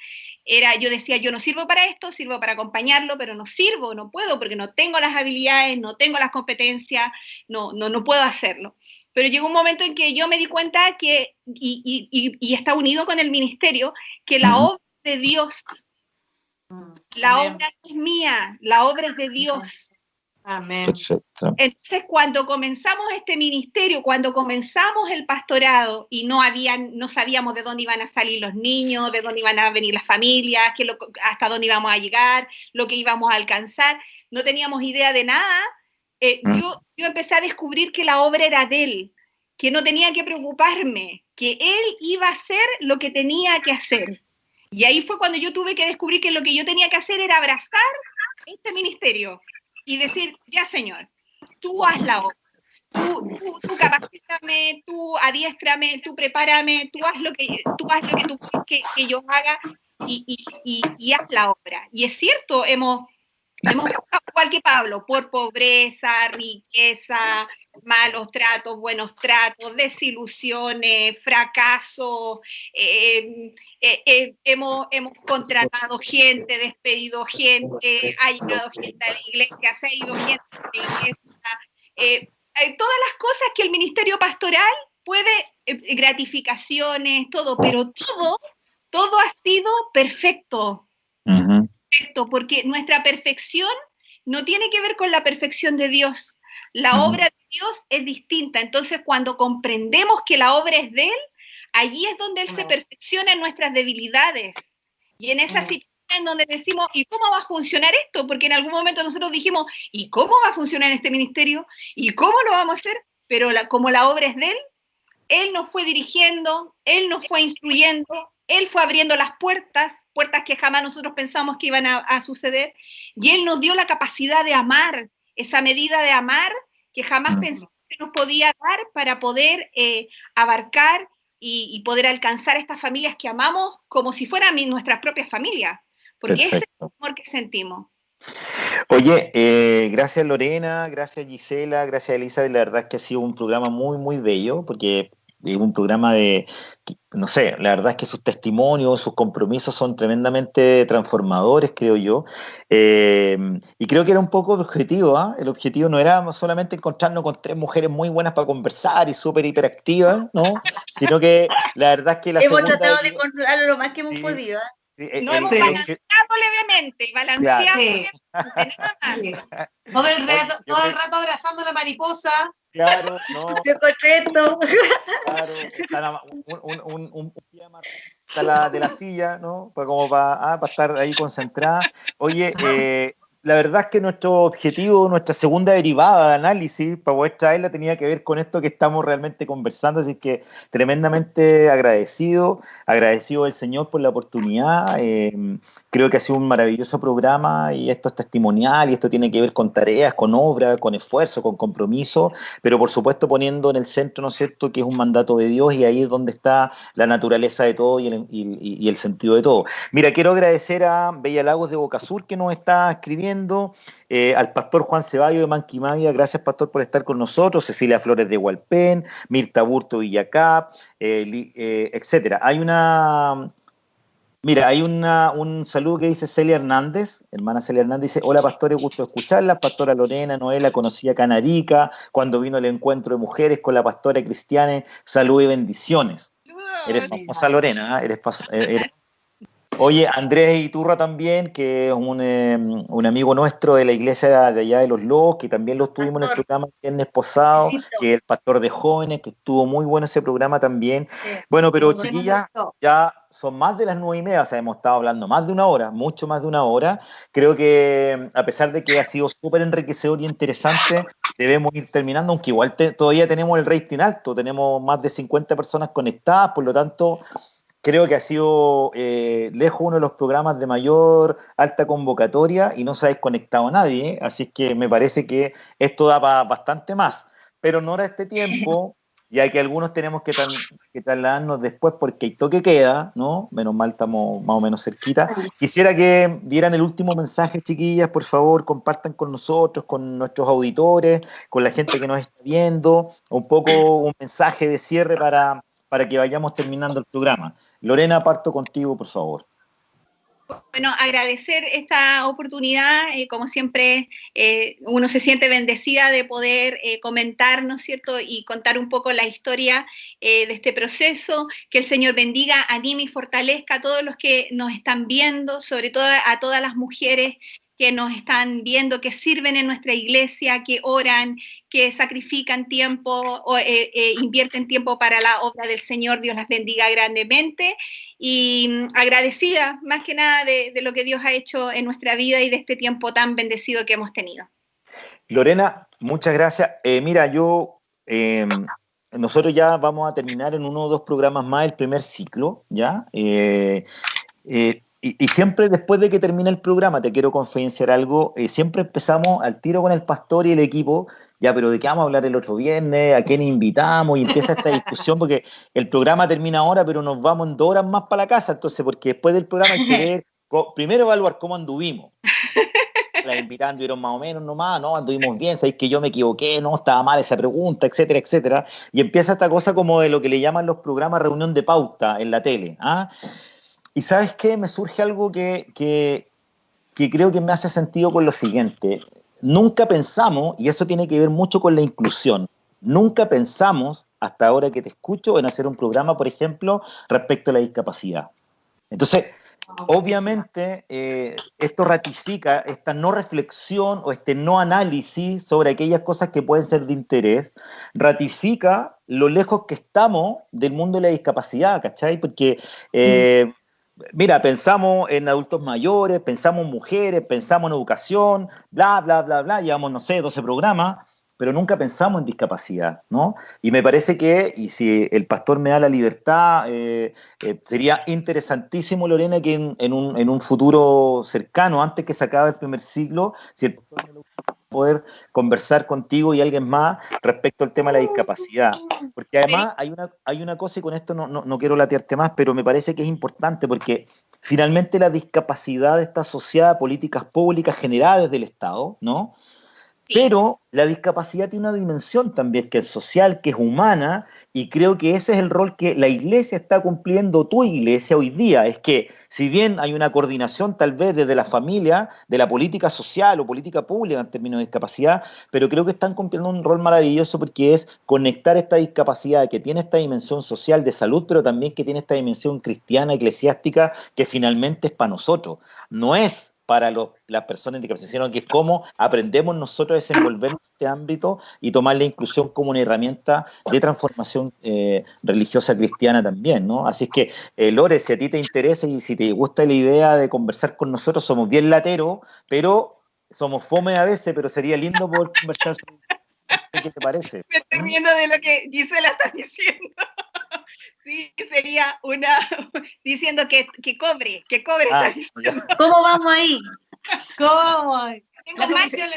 yo decía, yo no sirvo para esto, sirvo para acompañarlo, pero no sirvo, no puedo, porque no tengo las habilidades, no tengo las competencias, no puedo hacerlo. Pero llegó un momento en que yo me di cuenta que, y está unido con el ministerio, que la obra de Dios, la obra no es mía, la obra es de Dios. Amén. Perfecto. Entonces, cuando comenzamos este ministerio, cuando comenzamos el pastorado y no sabíamos de dónde iban a salir los niños, de dónde iban a venir las familias, hasta dónde íbamos a llegar, lo que íbamos a alcanzar, no teníamos idea de nada, yo empecé a descubrir que la obra era de Él, que no tenía que preocuparme, que Él iba a hacer lo que tenía que hacer. Y ahí fue cuando yo tuve que descubrir que lo que yo tenía que hacer era abrazar este ministerio y decir, ya Señor, tú haz la obra, tú capacítame, tú adiéstrame, tú prepárame, tú haz lo que tú quieres que yo haga y haz la obra. Y es cierto, hemos pasado igual que Pablo, por pobreza, riqueza, malos tratos, buenos tratos, desilusiones, fracasos, hemos contratado gente, despedido gente, ha llegado gente a la iglesia, se ha ido gente a la iglesia, todas las cosas que el ministerio pastoral puede, gratificaciones, todo, pero todo ha sido perfecto. Uh-huh. Perfecto, porque nuestra perfección no tiene que ver con la perfección de Dios. La obra de Dios es distinta. Entonces, cuando comprendemos que la obra es de Él, allí es donde Él se perfecciona en nuestras debilidades. Y en esa situación en donde decimos, ¿y cómo va a funcionar esto? Porque en algún momento nosotros dijimos, ¿y cómo va a funcionar este ministerio? ¿Y cómo lo vamos a hacer? Pero como la obra es de Él nos fue dirigiendo, Él nos fue instruyendo, Él fue abriendo las puertas que jamás nosotros pensamos que iban a suceder, y Él nos dio la capacidad de amar, esa medida de amar que jamás pensamos que nos podía dar para poder abarcar y poder alcanzar estas familias que amamos como si fueran nuestras propias familias, porque ese es el amor que sentimos. Oye, gracias Lorena, gracias Gisela, gracias Elizabeth, la verdad es que ha sido un programa muy, muy bello, porque es un programa no sé, la verdad es que sus testimonios, sus compromisos son tremendamente transformadores, creo yo, y creo que era un poco el objetivo, ¿eh? El objetivo no era solamente encontrarnos con tres mujeres muy buenas para conversar y súper hiperactivas, ¿no? Sino que la verdad es que hemos tratado de controlarlo lo más que hemos podido, ¿eh? Sí, no hemos balanceado levemente, balanceado levemente, nada más. Sí. Todo el rato abrazando a la mariposa. Claro, no. Yo contento. Claro, un pie más de la silla, ¿no? Para estar ahí concentrada. Oye, la verdad es que nuestro objetivo, nuestra segunda derivada de análisis para poder traerla tenía que ver con esto que estamos realmente conversando, así que tremendamente agradecido del Señor por la oportunidad. Creo que ha sido un maravilloso programa y esto es testimonial y esto tiene que ver con tareas, con obra, con esfuerzo, con compromiso, pero por supuesto poniendo en el centro, ¿no es cierto?, que es un mandato de Dios y ahí es donde está la naturaleza de todo y el sentido de todo. Mira, quiero agradecer a Bella Lagos de Boca Sur que nos está escribiendo, al pastor Juan Ceballos de Manquimavia, gracias pastor por estar con nosotros, Cecilia Flores de Hualpén, Mirta Burto Villacap, etcétera. Hay un saludo que dice Celia Hernández, hermana Celia Hernández, dice, hola pastores, gusto escucharla, pastora Lorena, Noela, conocí a Canarica, cuando vino el encuentro de mujeres con la pastora Cristiane, salud y bendiciones. Eres famosa Lorena, ¿eh? Eres Oye, Andrés Iturra también, que es un amigo nuestro de la iglesia de allá de Los Lobos, que también lo tuvimos en el programa el viernes pasado, que es el pastor de jóvenes, que estuvo muy bueno ese programa también. Sí. Bueno, pero chiquillas, ya son más de las 9:30, o sea, hemos estado hablando más de una hora, mucho más de una hora. Creo que a pesar de que ha sido súper enriquecedor y interesante, debemos ir terminando, aunque igual todavía tenemos el rating alto, tenemos más de 50 personas conectadas, por lo tanto... Creo que ha sido lejos uno de los programas de mayor alta convocatoria y no se ha desconectado nadie, ¿eh? Así que me parece que esto da para bastante más. Pero no era este tiempo, ya que algunos tenemos que trasladarnos después porque hay toque queda, ¿no? Menos mal estamos más o menos cerquita. Quisiera que dieran el último mensaje, chiquillas, por favor, compartan con nosotros, con nuestros auditores, con la gente que nos está viendo, un poco un mensaje de cierre para que vayamos terminando el programa. Lorena, parto contigo, por favor. Bueno, agradecer esta oportunidad, como siempre, uno se siente bendecida de poder comentar, ¿no es cierto?, y contar un poco la historia de este proceso, que el Señor bendiga, anime y fortalezca a todos los que nos están viendo, sobre todo a todas las mujeres que nos están viendo, que sirven en nuestra iglesia, que oran, que sacrifican tiempo, invierten tiempo para la obra del Señor. Dios las bendiga grandemente y agradecida más que nada de lo que Dios ha hecho en nuestra vida y de este tiempo tan bendecido que hemos tenido. Lorena, muchas gracias. Mira, nosotros ya vamos a terminar en 1 o 2 programas más el primer ciclo, ¿ya? Y siempre después de que termina el programa, te quiero confidenciar algo, siempre empezamos al tiro con el pastor y el equipo, ya, pero ¿de qué vamos a hablar el otro viernes? ¿A quién invitamos? Y empieza esta discusión porque el programa termina ahora, pero nos vamos en 2 horas más para la casa, entonces, porque después del programa hay que ver, primero evaluar cómo anduvimos. Las invitadas anduvieron más o menos nomás, no, anduvimos bien, sabéis que yo me equivoqué, no, estaba mal esa pregunta, etcétera, etcétera. Y empieza esta cosa como de lo que le llaman los programas reunión de pauta en la tele, ¿ah? Y ¿sabes qué? Me surge algo que creo que me hace sentido con lo siguiente. Nunca pensamos, y eso tiene que ver mucho con la inclusión, nunca pensamos, hasta ahora que te escucho, en hacer un programa, por ejemplo, respecto a la discapacidad. Entonces, obviamente, esto ratifica esta no reflexión o este no análisis sobre aquellas cosas que pueden ser de interés, ratifica lo lejos que estamos del mundo de la discapacidad, ¿cachai? Porque... mira, pensamos en adultos mayores, pensamos en mujeres, pensamos en educación, bla, bla, bla, bla, llevamos, no sé, 12 programas, pero nunca pensamos en discapacidad, ¿no? Y me parece que, y si el pastor me da la libertad, sería interesantísimo, Lorena, que en un futuro cercano, antes que se acabe el primer ciclo, si el pastor me lo poder conversar contigo y alguien más respecto al tema de la discapacidad. Porque además hay una cosa, y con esto no quiero latearte más, pero me parece que es importante porque finalmente la discapacidad está asociada a políticas públicas generales del Estado, ¿no? Sí. Pero la discapacidad tiene una dimensión también que es social, que es humana, y creo que ese es el rol que la iglesia está cumpliendo, tu iglesia hoy día, es que si bien hay una coordinación tal vez desde la familia, de la política social o política pública en términos de discapacidad, pero creo que están cumpliendo un rol maravilloso porque es conectar esta discapacidad que tiene esta dimensión social de salud, pero también que tiene esta dimensión cristiana, eclesiástica, que finalmente es para nosotros, no es para las personas en discapacidad, sino que es cómo aprendemos nosotros a desenvolvernos en este ámbito y tomar la inclusión como una herramienta de transformación religiosa cristiana también, ¿no? Así es que, Lore, si a ti te interesa y si te gusta la idea de conversar con nosotros, somos bien lateros, pero somos fome a veces, pero sería lindo poder conversar sobre ¿qué te parece? Me estoy viendo de lo que Gisela está diciendo. Sí, sería diciendo que cobre está diciendo. ¿Cómo vamos ahí? ¿Cómo? La comisión.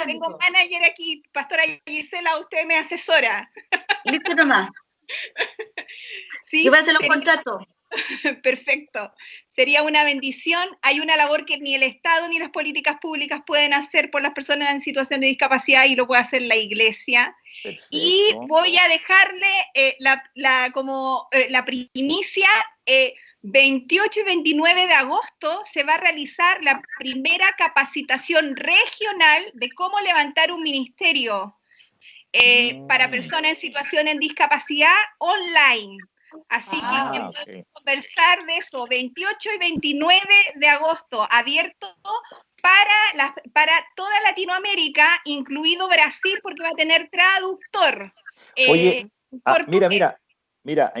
Tengo manager aquí, pastora Gisela, usted me asesora. Listo nomás. Sí, ¿Qué pasa los contratos? Perfecto. Sería una bendición. Hay una labor que ni el Estado ni las políticas públicas pueden hacer por las personas en situación de discapacidad y lo puede hacer la iglesia. Perfecto. Y voy a dejarle la primicia. 28 y 29 de agosto se va a realizar la primera capacitación regional de cómo levantar un ministerio para personas en situación de discapacidad online. Así que podemos conversar de eso, 28 y 29 de agosto, abierto para toda Latinoamérica, incluido Brasil, porque va a tener traductor. Oye, mira,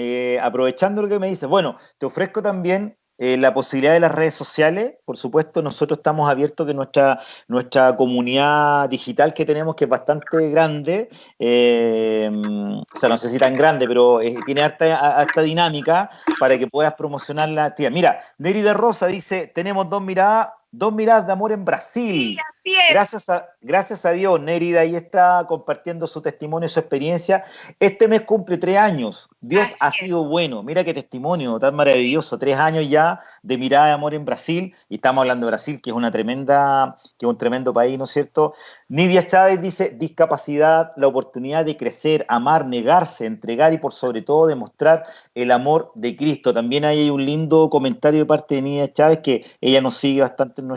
aprovechando lo que me dices, bueno, te ofrezco también la posibilidad de las redes sociales. Por supuesto, nosotros estamos abiertos que nuestra comunidad digital que tenemos, que es bastante grande, o sea, no sé si tan grande, pero tiene harta dinámica para que puedas promocionar la actividad. Mira, Nerida Rosa dice, tenemos dos miradas de amor en Brasil. Sí, así es. Gracias a Dios, Nérida ahí está compartiendo su testimonio, su experiencia. Este mes cumple 3 años. Dios ha sido bueno. Mira qué testimonio tan maravilloso. 3 años ya de mirada de amor en Brasil. Y estamos hablando de Brasil, que es un tremendo país, ¿no es cierto? Nidia Chávez dice, discapacidad, la oportunidad de crecer, amar, negarse, entregar y por sobre todo demostrar el amor de Cristo. También hay un lindo comentario de parte de Nidia Chávez, que ella nos sigue bastante en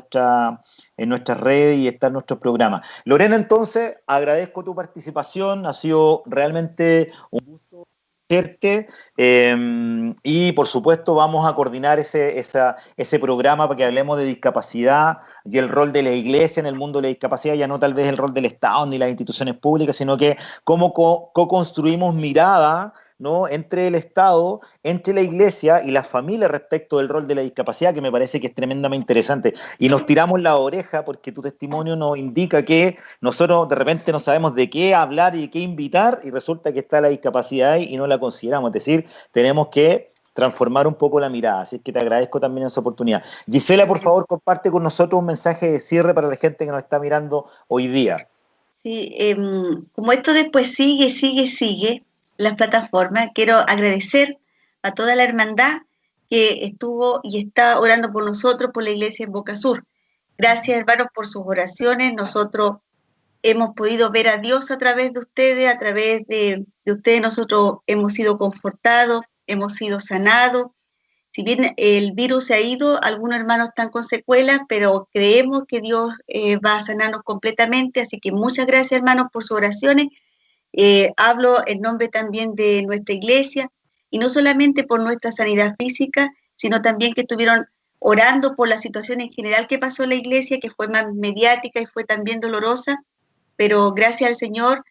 nuestras redes y está en nuestros programas. Lorena, entonces, agradezco tu participación, ha sido realmente un gusto agradecerte y por supuesto vamos a coordinar ese programa para que hablemos de discapacidad y el rol de la iglesia en el mundo de la discapacidad, ya no tal vez el rol del Estado ni las instituciones públicas, sino que cómo co-construimos mirada, ¿no?, entre el Estado, entre la iglesia y la familia respecto del rol de la discapacidad, que me parece que es tremendamente interesante. Y nos tiramos la oreja porque tu testimonio nos indica que nosotros de repente no sabemos de qué hablar y de qué invitar, y resulta que está la discapacidad ahí y no la consideramos. Es decir, tenemos que transformar un poco la mirada. Así que te agradezco también esa oportunidad. Gisela, por favor, comparte con nosotros un mensaje de cierre para la gente que nos está mirando hoy día. Sí, como esto después sigue las plataformas, quiero agradecer a toda la hermandad que estuvo y está orando por nosotros, por la iglesia en Boca Sur. Gracias, hermanos, por sus oraciones. Nosotros hemos podido ver a Dios a través de ustedes, a través de ustedes nosotros hemos sido confortados, hemos sido sanados. Si bien el virus se ha ido, algunos hermanos están con secuelas, pero creemos que Dios va a sanarnos completamente, así que muchas gracias, hermanos, por sus oraciones. Hablo en nombre también de nuestra iglesia, y no solamente por nuestra sanidad física, sino también que estuvieron orando por la situación en general que pasó en la iglesia, que fue más mediática y fue también dolorosa, pero gracias al Señor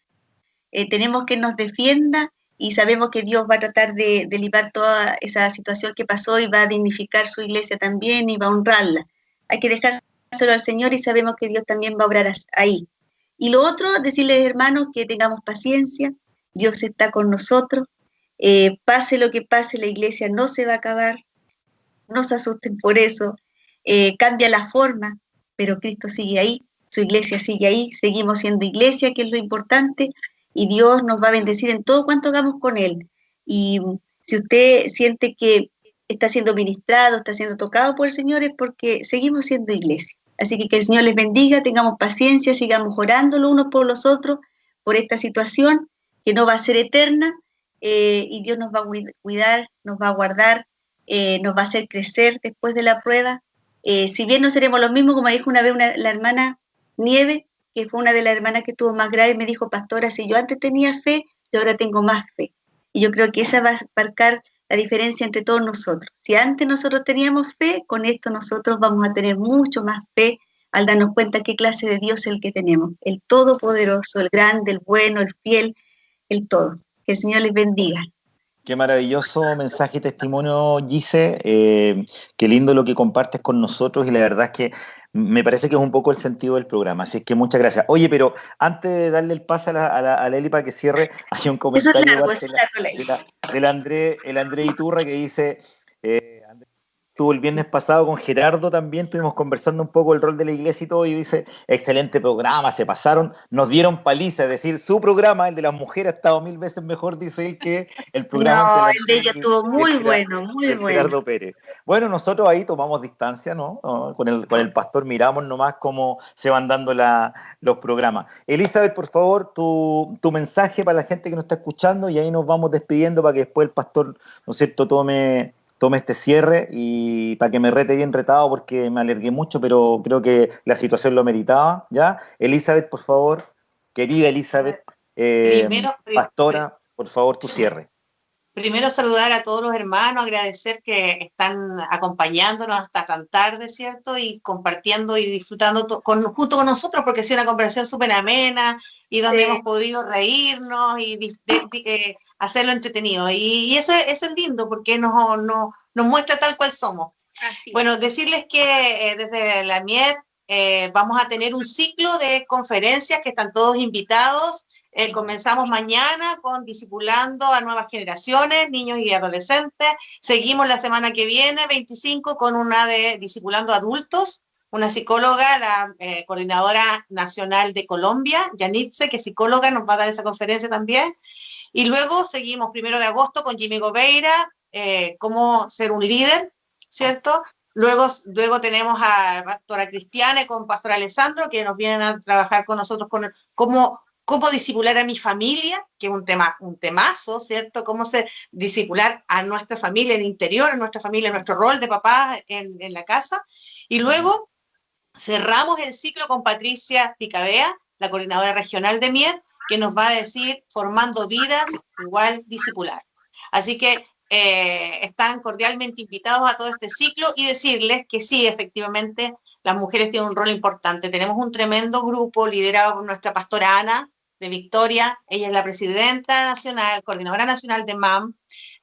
tenemos que nos defienda, y sabemos que Dios va a tratar de librar toda esa situación que pasó y va a dignificar su iglesia también y va a honrarla. Hay que dejárselo al Señor y sabemos que Dios también va a obrar ahí. Y lo otro, decirles, hermanos, que tengamos paciencia, Dios está con nosotros, pase lo que pase, la iglesia no se va a acabar, no se asusten por eso, cambia la forma, pero Cristo sigue ahí, su iglesia sigue ahí, seguimos siendo iglesia, que es lo importante, y Dios nos va a bendecir en todo cuanto hagamos con Él. Y si usted siente que está siendo ministrado, está siendo tocado por el Señor, es porque seguimos siendo iglesia. Así que el Señor les bendiga, tengamos paciencia, sigamos orando los unos por los otros, por esta situación, que no va a ser eterna, y Dios nos va a cuidar, nos va a guardar, nos va a hacer crecer después de la prueba. Si bien no seremos los mismos, como dijo una vez la hermana Nieve, que fue una de las hermanas que estuvo más grave, me dijo: pastora, si yo antes tenía fe, yo ahora tengo más fe. Y yo creo que esa va a marcar la diferencia entre todos nosotros. Si antes nosotros teníamos fe, con esto nosotros vamos a tener mucho más fe al darnos cuenta qué clase de Dios es el que tenemos. El Todopoderoso, el grande, el bueno, el fiel, el todo. Que el Señor les bendiga. Qué maravilloso mensaje y testimonio, Gise. Qué lindo lo que compartes con nosotros, y la verdad es que me parece que es un poco el sentido del programa. Así es que muchas gracias. Oye, pero antes de darle el pase a la Eli para que cierre, hay un comentario del André Iturra que dice... Estuvo el viernes pasado con Gerardo también, estuvimos conversando un poco el rol de la iglesia y todo, y dice: excelente programa, se pasaron, nos dieron paliza, es decir, su programa, el de las mujeres, ha estado 1000 veces mejor, dice él, que el programa. No, el de ellos estuvo muy bueno, muy bueno. Gerardo Pérez. Bueno, nosotros ahí tomamos distancia, ¿no? Con el pastor miramos nomás cómo se van dando los programas. Elizabeth, por favor, tu mensaje para la gente que nos está escuchando, y ahí nos vamos despidiendo para que después el pastor, ¿no es cierto?, tome este cierre, y para que me rete bien retado, porque me alargué mucho, pero creo que la situación lo meritaba, ¿ya? Elizabeth, por favor, querida Elizabeth, pastora, por favor, tu cierre. Primero saludar a todos los hermanos, agradecer que están acompañándonos hasta tan tarde, ¿cierto? Y compartiendo y disfrutando junto con nosotros, porque ha sido una conversación súper amena y donde hemos podido reírnos y hacerlo entretenido. Y eso es lindo, porque nos muestra tal cual somos. Así. Bueno, decirles que desde la Miet vamos a tener un ciclo de conferencias que están todos invitados. Comenzamos mañana con Discipulando a Nuevas Generaciones, niños y adolescentes. Seguimos la semana que viene, 25, con una de Discipulando Adultos, una psicóloga, la coordinadora nacional de Colombia, Yanitze, que es psicóloga, nos va a dar esa conferencia también. Y luego seguimos 1 de agosto con Jimmy Gobeira, cómo ser un líder, ¿cierto? Luego tenemos a Pastora Cristiane con Pastor Alessandro, que nos vienen a trabajar con nosotros con cómo discipular a mi familia, que es un temazo, ¿cierto? Cómo discipular a nuestra familia en el interior, a nuestra familia, en nuestro rol de papá en la casa. Y luego cerramos el ciclo con Patricia Picabea, la coordinadora regional de Miet, que nos va a decir Formando Vidas, igual discipular. Así que están cordialmente invitados a todo este ciclo y decirles que sí, efectivamente, las mujeres tienen un rol importante. Tenemos un tremendo grupo liderado por nuestra pastora Ana de Victoria. Ella es la presidenta nacional, coordinadora nacional de MAM,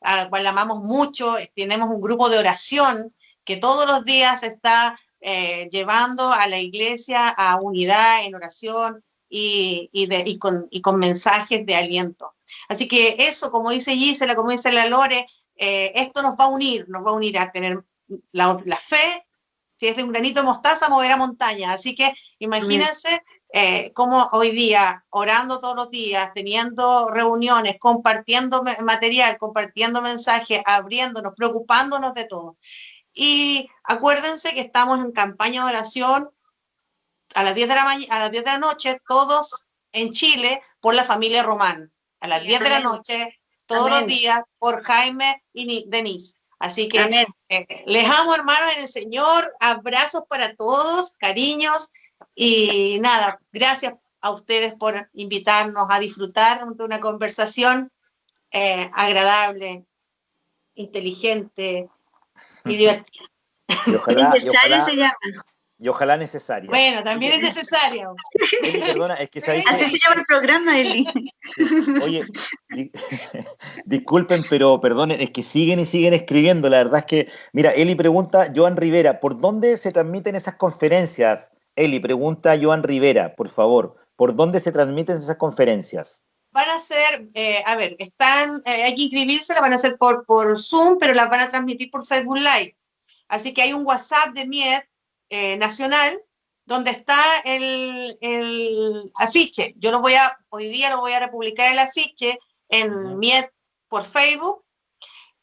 a la cual la amamos mucho. Tenemos un grupo de oración que todos los días está llevando a la iglesia a unidad en oración y con mensajes de aliento. Así que eso, como dice Gisela, como dice la Lore, esto nos va a unir a tener la fe. Si es de un granito de mostaza, moverá montañas. Así que imagínense cómo hoy día, orando todos los días, teniendo reuniones, compartiendo material, compartiendo mensajes, abriéndonos, preocupándonos de todo. Y acuérdense que estamos en campaña de oración a las 10 de la noche, todos en Chile, por la familia Román. A las 10 de la noche, todos los días, por Jaime y Denise. Así que les amo, hermanos, en el Señor. Abrazos para todos, cariños. Y nada, gracias a ustedes por invitarnos a disfrutar de una conversación agradable, inteligente y divertida. Y ojalá necesaria. Bueno, también es necesaria. Eli, perdona, es que así se llama el programa, Eli. Oye, disculpen, pero perdonen, es que siguen y siguen escribiendo. La verdad es que, mira, Eli pregunta, Joan Rivera, ¿por dónde se transmiten esas conferencias? Eli, pregunta a Joan Rivera, por favor, ¿por dónde se transmiten esas conferencias? Van a ser, hay que inscribirse, la van a hacer por Zoom, pero las van a transmitir por Facebook Live. Así que hay un WhatsApp de Miet nacional donde está el afiche. Yo hoy día lo voy a republicar el afiche en Miet por Facebook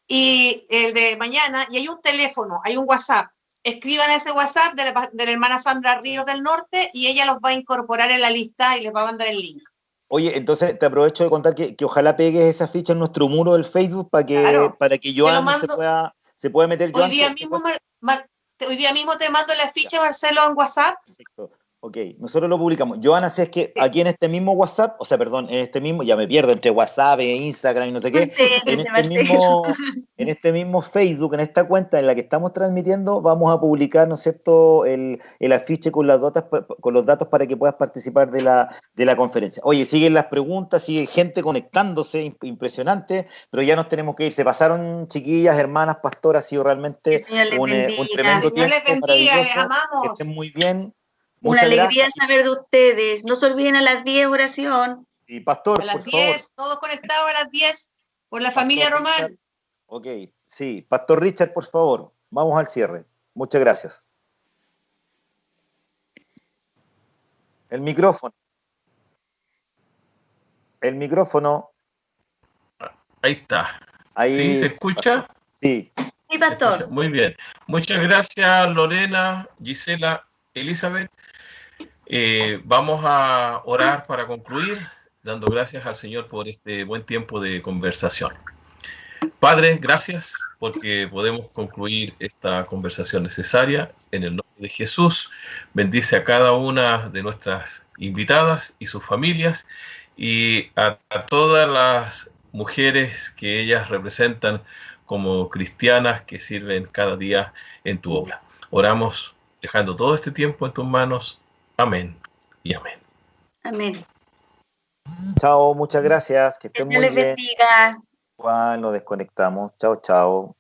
y el de mañana, y hay un teléfono, hay un WhatsApp. Escriban ese WhatsApp de la hermana Sandra Ríos del Norte y ella los va a incorporar en la lista y les va a mandar el link. Oye, entonces te aprovecho de contar que ojalá pegues esa ficha en nuestro muro del Facebook para que Joan se pueda meter. Hoy día mismo te mando la ficha, Marcelo, en WhatsApp. Perfecto. Ok, nosotros lo publicamos. Joana, si es que aquí en este mismo WhatsApp, ya me pierdo entre WhatsApp e Instagram y no sé qué, en este mismo Facebook, en esta cuenta en la que estamos transmitiendo, vamos a publicar, ¿no es cierto?, el afiche con los datos para que puedas participar de la conferencia. Oye, siguen las preguntas, sigue gente conectándose, impresionante, pero ya nos tenemos que ir. Se pasaron, chiquillas, hermanas, pastoras, ha sido realmente un tremendo tiempo. Dios les bendiga, les amamos. Que estén muy bien. Una alegría saber de ustedes. No se olviden a las 10 oración. Y pastor, a las por 10, favor. Todos conectados a las 10 por la familia Román. Richard. Ok, sí. Pastor Richard, por favor. Vamos al cierre. Muchas gracias. El micrófono. Ahí está. Ahí, ¿Sí se escucha? Sí. Sí, pastor. Muy bien. Muchas gracias, Lorena, Gisela, Elizabeth. Vamos a orar para concluir, dando gracias al Señor por este buen tiempo de conversación. Padre, gracias porque podemos concluir esta conversación necesaria. En el nombre de Jesús, bendice a cada una de nuestras invitadas y sus familias y a todas las mujeres que ellas representan como cristianas que sirven cada día en tu obra. Oramos dejando todo este tiempo en tus manos. Amén y amén. Amén. Chao, muchas gracias. Que estén muy bien. Dios les bendiga. Juan, lo desconectamos. Chao, chao.